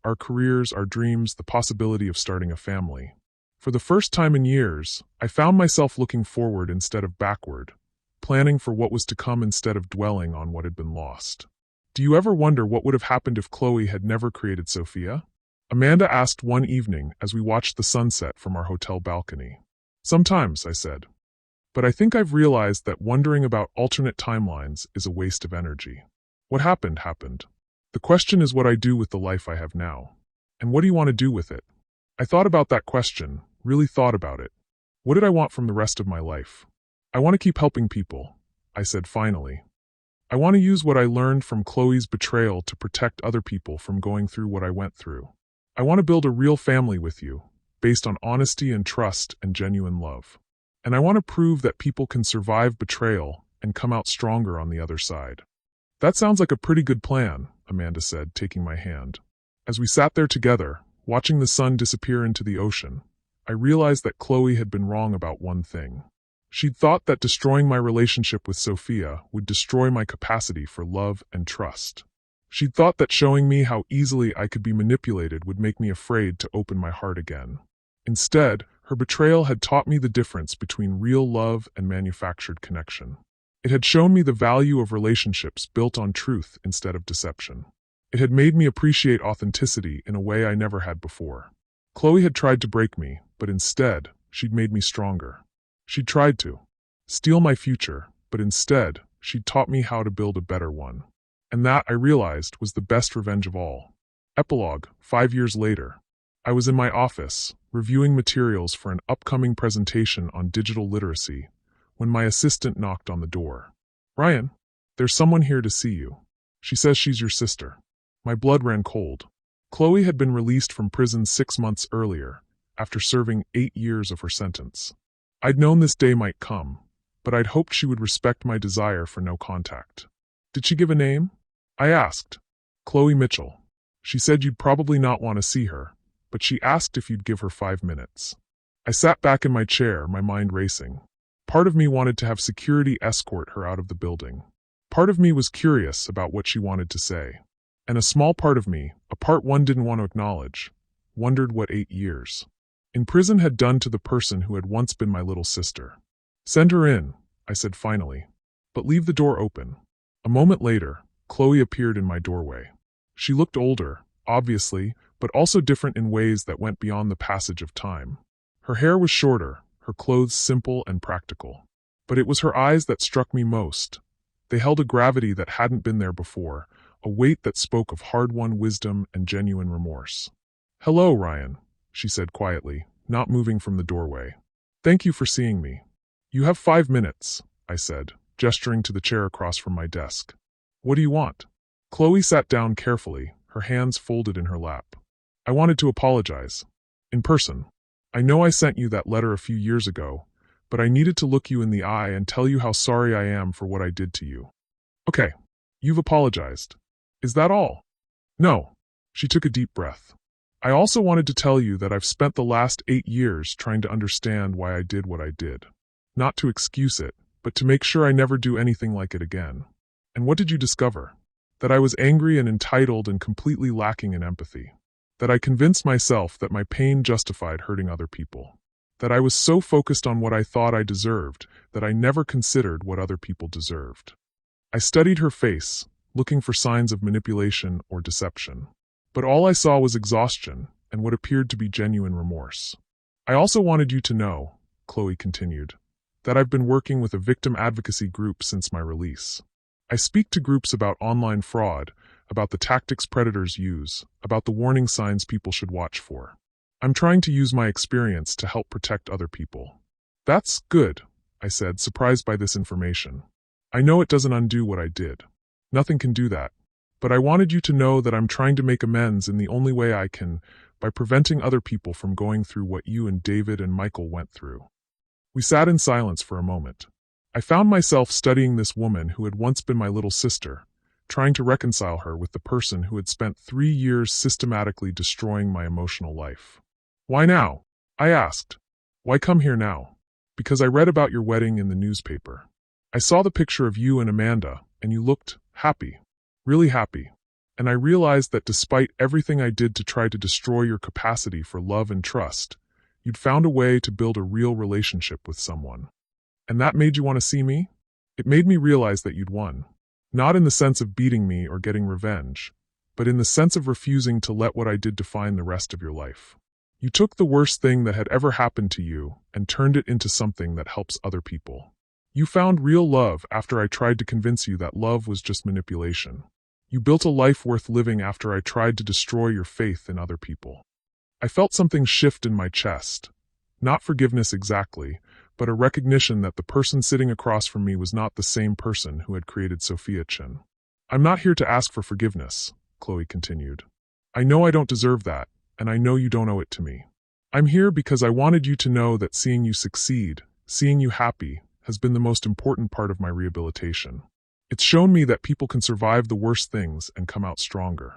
our careers, our dreams, the possibility of starting a family. For the first time in years, I found myself looking forward instead of backward, planning for what was to come instead of dwelling on what had been lost. Do you ever wonder what would have happened if Chloe had never created Sophia? Amanda asked one evening as we watched the sunset from our hotel balcony. Sometimes, I said. But I think I've realized that wondering about alternate timelines is a waste of energy. What happened, happened. The question is what I do with the life I have now. And what do you want to do with it? I thought about that question, really thought about it. What did I want from the rest of my life? I want to keep helping people, I said finally. I want to use what I learned from Chloe's betrayal to protect other people from going through what I went through. I want to build a real family with you, based on honesty and trust and genuine love. And I want to prove that people can survive betrayal and come out stronger on the other side. That sounds like a pretty good plan, Amanda said, taking my hand. As we sat there together, watching the sun disappear into the ocean, I realized that Chloe had been wrong about one thing. She'd thought that destroying my relationship with Sophia would destroy my capacity for love and trust. She'd thought that showing me how easily I could be manipulated would make me afraid to open my heart again. Instead, her betrayal had taught me the difference between real love and manufactured connection. It had shown me the value of relationships built on truth instead of deception. It had made me appreciate authenticity in a way I never had before. Chloe had tried to break me, but instead, she'd made me stronger. She'd tried to steal my future, but instead, she'd taught me how to build a better one. And that, I realized, was the best revenge of all. Epilogue, 5 years later. I was in my office, reviewing materials for an upcoming presentation on digital literacy, when my assistant knocked on the door. "Ryan, there's someone here to see you. She says she's your sister." My blood ran cold. Chloe had been released from prison 6 months earlier, after serving 8 years of her sentence. I'd known this day might come, but I'd hoped she would respect my desire for no contact. "Did she give a name?" I asked. "Chloe Mitchell. She said you'd probably not want to see her, but she asked if you'd give her 5 minutes. I sat back in my chair, my mind racing. Part of me wanted to have security escort her out of the building. Part of me was curious about what she wanted to say. And a small part of me, a part one didn't want to acknowledge, wondered what 8 years in prison had done to the person who had once been my little sister. "Send her in," I said finally, "but leave the door open." A moment later, Chloe appeared in my doorway. She looked older, obviously, but also different in ways that went beyond the passage of time. Her hair was shorter, her clothes simple and practical. But it was her eyes that struck me most. They held a gravity that hadn't been there before, a weight that spoke of hard-won wisdom and genuine remorse. "Hello, Ryan," she said quietly, not moving from the doorway. "Thank you for seeing me." "You have 5 minutes, I said, gesturing to the chair across from my desk. "What do you want?" Chloe sat down carefully, her hands folded in her lap. "I wanted to apologize. In person. I know I sent you that letter a few years ago, but I needed to look you in the eye and tell you how sorry I am for what I did to you." "Okay, you've apologized. Is that all?" "No." She took a deep breath. "I also wanted to tell you that I've spent the last 8 years trying to understand why I did what I did. Not to excuse it, but to make sure I never do anything like it again." "And what did you discover?" "That I was angry and entitled and completely lacking in empathy. That I convinced myself that my pain justified hurting other people. That I was so focused on what I thought I deserved that I never considered what other people deserved." I studied her face, looking for signs of manipulation or deception. But all I saw was exhaustion and what appeared to be genuine remorse. "I also wanted you to know," Chloe continued, "that I've been working with a victim advocacy group since my release. I speak to groups about online fraud, about the tactics predators use, about the warning signs people should watch for. I'm trying to use my experience to help protect other people." "That's good," I said, surprised by this information. "I know it doesn't undo what I did. Nothing can do that. But I wanted you to know that I'm trying to make amends in the only way I can, by preventing other people from going through what you and David and Michael went through." We sat in silence for a moment. I found myself studying this woman who had once been my little sister, trying to reconcile her with the person who had spent 3 years systematically destroying my emotional life. "Why now?" I asked. "Why come here now?" "Because I read about your wedding in the newspaper. I saw the picture of you and Amanda, and you looked happy. Really happy. And I realized that despite everything I did to try to destroy your capacity for love and trust, you'd found a way to build a real relationship with someone. And that made you want to see me? It made me realize that you'd won. Not in the sense of beating me or getting revenge, but in the sense of refusing to let what I did define the rest of your life. You took the worst thing that had ever happened to you and turned it into something that helps other people. You found real love after I tried to convince you that love was just manipulation. You built a life worth living after I tried to destroy your faith in other people." I felt something shift in my chest. Not forgiveness exactly, but a recognition that the person sitting across from me was not the same person who had created Sophia Chin. I'm not here to ask for forgiveness, Chloe continued. I know I don't deserve that, and I know you don't owe it to me. I'm here because I wanted you to know that seeing you succeed, seeing you happy, has been the most important part of my rehabilitation. It's shown me that people can survive the worst things and come out stronger.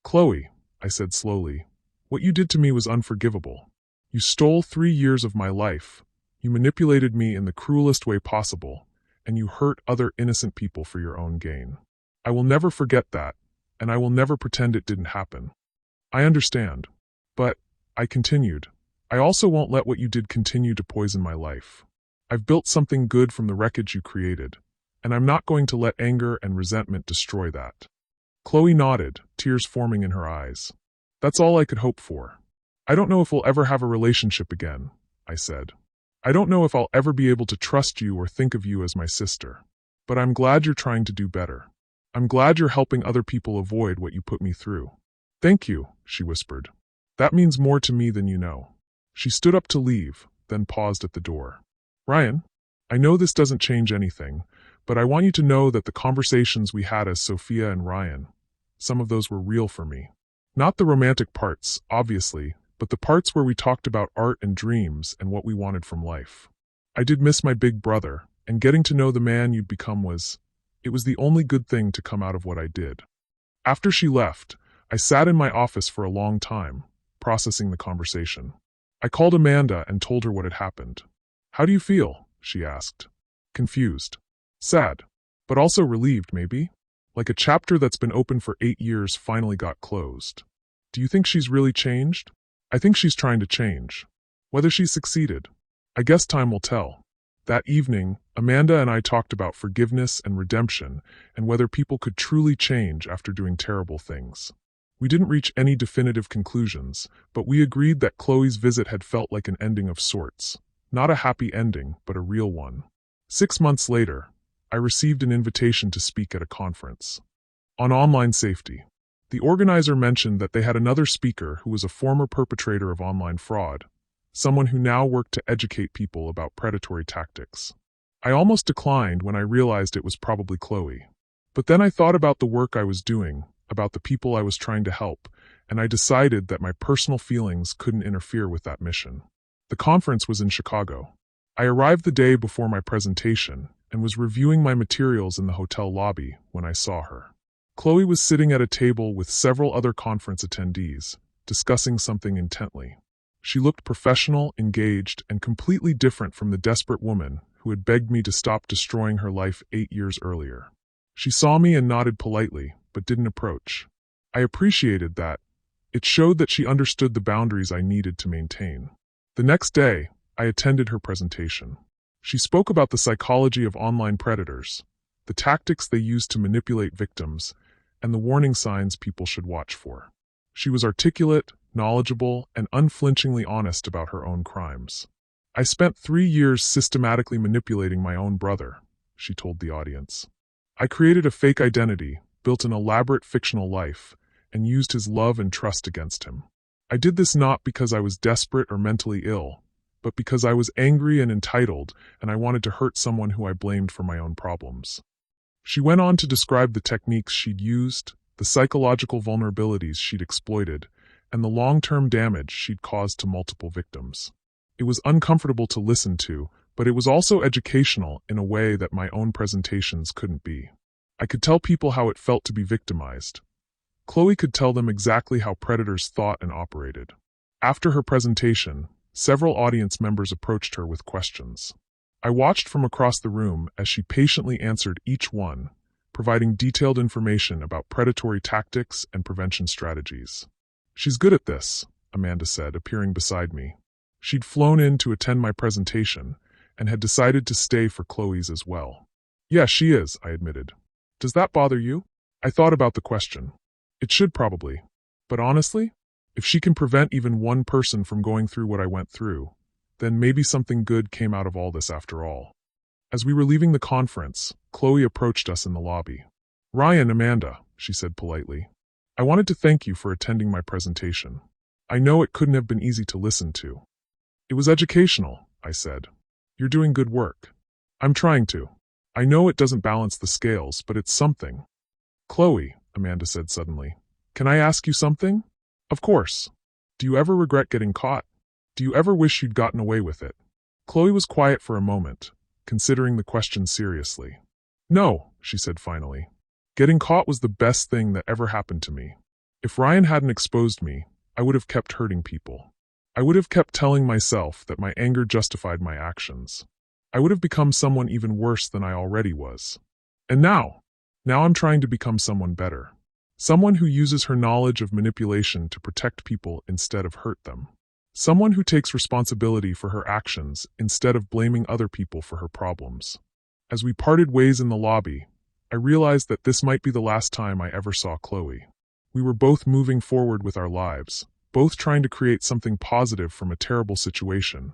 Chloe, I said slowly, what you did to me was unforgivable. You stole 3 years of my life, you manipulated me in the cruelest way possible, and you hurt other innocent people for your own gain. I will never forget that, and I will never pretend it didn't happen. I understand. But, I continued, I also won't let what you did continue to poison my life. I've built something good from the wreckage you created, and I'm not going to let anger and resentment destroy that. Chloe nodded, tears forming in her eyes. That's all I could hope for. I don't know if we'll ever have a relationship again, I said. I don't know if I'll ever be able to trust you or think of you as my sister. But I'm glad you're trying to do better. I'm glad you're helping other people avoid what you put me through. Thank you, she whispered. That means more to me than you know. She stood up to leave, then paused at the door. Ryan, I know this doesn't change anything, but I want you to know that the conversations we had as Sophia and Ryan, some of those were real for me. Not the romantic parts, obviously, but the parts where we talked about art and dreams and what we wanted from life. I did miss my big brother, and getting to know the man you'd become it was the only good thing to come out of what I did. After she left, I sat in my office for a long time, processing the conversation. I called Amanda and told her what had happened. How do you feel? She asked. Confused. Sad. But also relieved, maybe? Like a chapter that's been open for 8 years finally got closed. Do you think she's really changed? I think she's trying to change. Whether she's succeeded, I guess time will tell. That evening, Amanda and I talked about forgiveness and redemption and whether people could truly change after doing terrible things. We didn't reach any definitive conclusions, but we agreed that Chloe's visit had felt like an ending of sorts. Not a happy ending, but a real one. 6 months later, I received an invitation to speak at a conference on online safety. The organizer mentioned that they had another speaker who was a former perpetrator of online fraud, someone who now worked to educate people about predatory tactics. I almost declined when I realized it was probably Chloe. But then I thought about the work I was doing, about the people I was trying to help, and I decided that my personal feelings couldn't interfere with that mission. The conference was in Chicago. I arrived the day before my presentation and was reviewing my materials in the hotel lobby when I saw her. Chloe was sitting at a table with several other conference attendees, discussing something intently. She looked professional, engaged, and completely different from the desperate woman who had begged me to stop destroying her life 8 years earlier. She saw me and nodded politely, but didn't approach. I appreciated that. It showed that she understood the boundaries I needed to maintain. The next day, I attended her presentation. She spoke about the psychology of online predators, the tactics they use to manipulate victims, and the warning signs people should watch for. She was articulate, knowledgeable, and unflinchingly honest about her own crimes. I spent 3 years systematically manipulating my own brother, she told the audience. I created a fake identity, built an elaborate fictional life, and used his love and trust against him. I did this not because I was desperate or mentally ill, but because I was angry and entitled, and I wanted to hurt someone who I blamed for my own problems. She went on to describe the techniques she'd used, the psychological vulnerabilities she'd exploited, and the long-term damage she'd caused to multiple victims. It was uncomfortable to listen to, but it was also educational in a way that my own presentations couldn't be. I could tell people how it felt to be victimized. Chloe could tell them exactly how predators thought and operated. After her presentation, several audience members approached her with questions. I watched from across the room as she patiently answered each one, providing detailed information about predatory tactics and prevention strategies. She's good at this, Amanda said, appearing beside me. She'd flown in to attend my presentation and had decided to stay for Chloe's as well. Yeah, she is, I admitted. Does that bother you? I thought about the question. It should probably. But honestly, if she can prevent even one person from going through what I went through, then maybe something good came out of all this after all. As we were leaving the conference, Chloe approached us in the lobby. Ryan, Amanda, she said politely. I wanted to thank you for attending my presentation. I know it couldn't have been easy to listen to. It was educational, I said. You're doing good work. I'm trying to. I know it doesn't balance the scales, but it's something. Chloe, Amanda said suddenly, can I ask you something? Of course. Do you ever regret getting caught? Do you ever wish you'd gotten away with it? Chloe was quiet for a moment, considering the question seriously. No, she said finally. Getting caught was the best thing that ever happened to me. If Ryan hadn't exposed me, I would have kept hurting people. I would have kept telling myself that my anger justified my actions. I would have become someone even worse than I already was. And now I'm trying to become someone better. Someone who uses her knowledge of manipulation to protect people instead of hurt them. Someone who takes responsibility for her actions instead of blaming other people for her problems. As we parted ways in the lobby, I realized that this might be the last time I ever saw Chloe. We were both moving forward with our lives, both trying to create something positive from a terrible situation,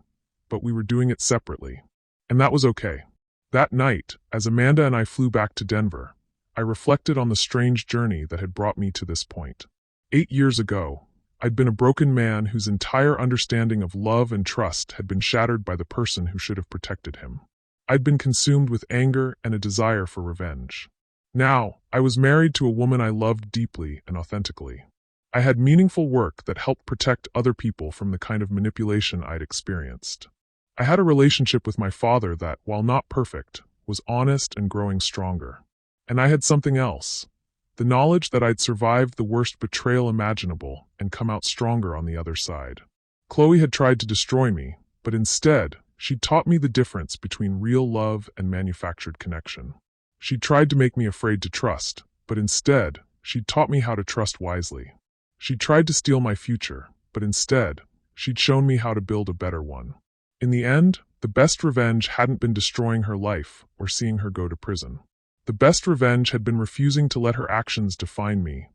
but we were doing it separately. And that was okay. That night, as Amanda and I flew back to Denver, I reflected on the strange journey that had brought me to this point. 8 years ago, I'd been a broken man whose entire understanding of love and trust had been shattered by the person who should have protected him. I'd been consumed with anger and a desire for revenge. Now, I was married to a woman I loved deeply and authentically. I had meaningful work that helped protect other people from the kind of manipulation I'd experienced. I had a relationship with my father that, while not perfect, was honest and growing stronger. And I had something else. The knowledge that I'd survived the worst betrayal imaginable and come out stronger on the other side. Chloe had tried to destroy me, but instead, she'd taught me the difference between real love and manufactured connection. She'd tried to make me afraid to trust, but instead, she'd taught me how to trust wisely. She'd tried to steal my future, but instead, she'd shown me how to build a better one. In the end, the best revenge hadn't been destroying her life or seeing her go to prison. The best revenge had been refusing to let her actions define me,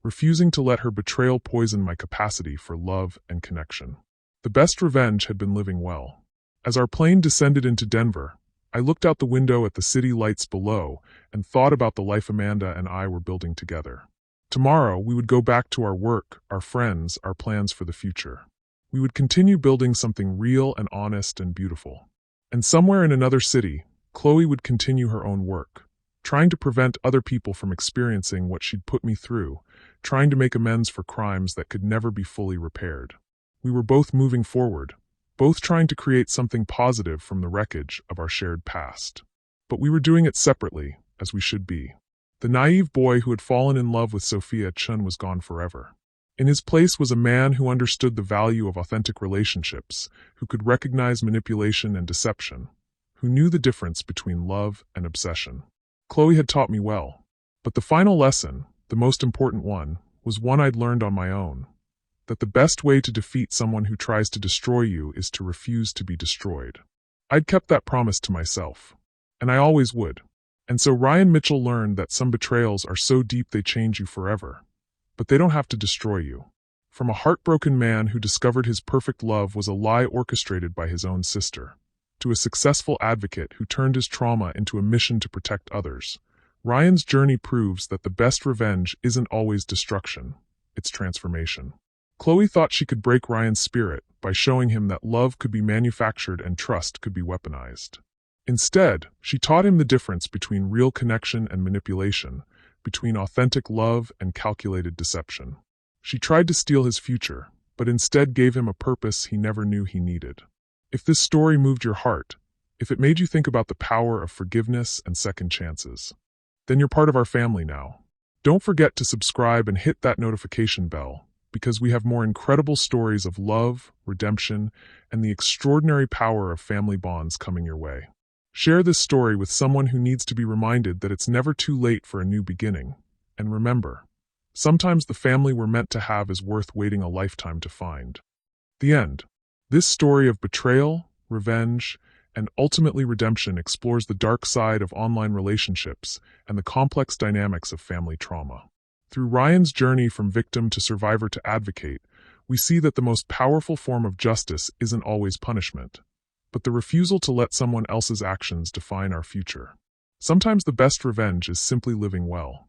refusing to let her betrayal poison my capacity for love and connection. The best revenge had been living well. As our plane descended into Denver, I looked out the window at the city lights below and thought about the life Amanda and I were building together. Tomorrow, we would go back to our work, our friends, our plans for the future. We would continue building something real and honest and beautiful. And somewhere in another city, Chloe would continue her own work, trying to prevent other people from experiencing what she'd put me through, trying to make amends for crimes that could never be fully repaired. We were both moving forward, both trying to create something positive from the wreckage of our shared past. But we were doing it separately, as we should be. The naive boy who had fallen in love with Sophia was gone forever. In his place was a man who understood the value of authentic relationships, who could recognize manipulation and deception, who knew the difference between love and obsession. Chloe had taught me well, but the final lesson, the most important one, was one I'd learned on my own, that the best way to defeat someone who tries to destroy you is to refuse to be destroyed. I'd kept that promise to myself, and I always would. And so Ryan Mitchell learned that some betrayals are so deep they change you forever, but they don't have to destroy you. From a heartbroken man who discovered his perfect love was a lie orchestrated by his own sister, to a successful advocate who turned his trauma into a mission to protect others, Ryan's journey proves that the best revenge isn't always destruction, it's transformation. Chloe thought she could break Ryan's spirit by showing him that love could be manufactured and trust could be weaponized. Instead, she taught him the difference between real connection and manipulation, between authentic love and calculated deception. She tried to steal his future, but instead gave him a purpose he never knew he needed. If this story moved your heart, if it made you think about the power of forgiveness and second chances, then you're part of our family now. Don't forget to subscribe and hit that notification bell, because we have more incredible stories of love, redemption, and the extraordinary power of family bonds coming your way. Share this story with someone who needs to be reminded that it's never too late for a new beginning. And remember, sometimes the family we're meant to have is worth waiting a lifetime to find. The end. This story of betrayal, revenge, and ultimately redemption explores the dark side of online relationships and the complex dynamics of family trauma. Through Ryan's journey from victim to survivor to advocate, we see that the most powerful form of justice isn't always punishment, but the refusal to let someone else's actions define our future. Sometimes the best revenge is simply living well.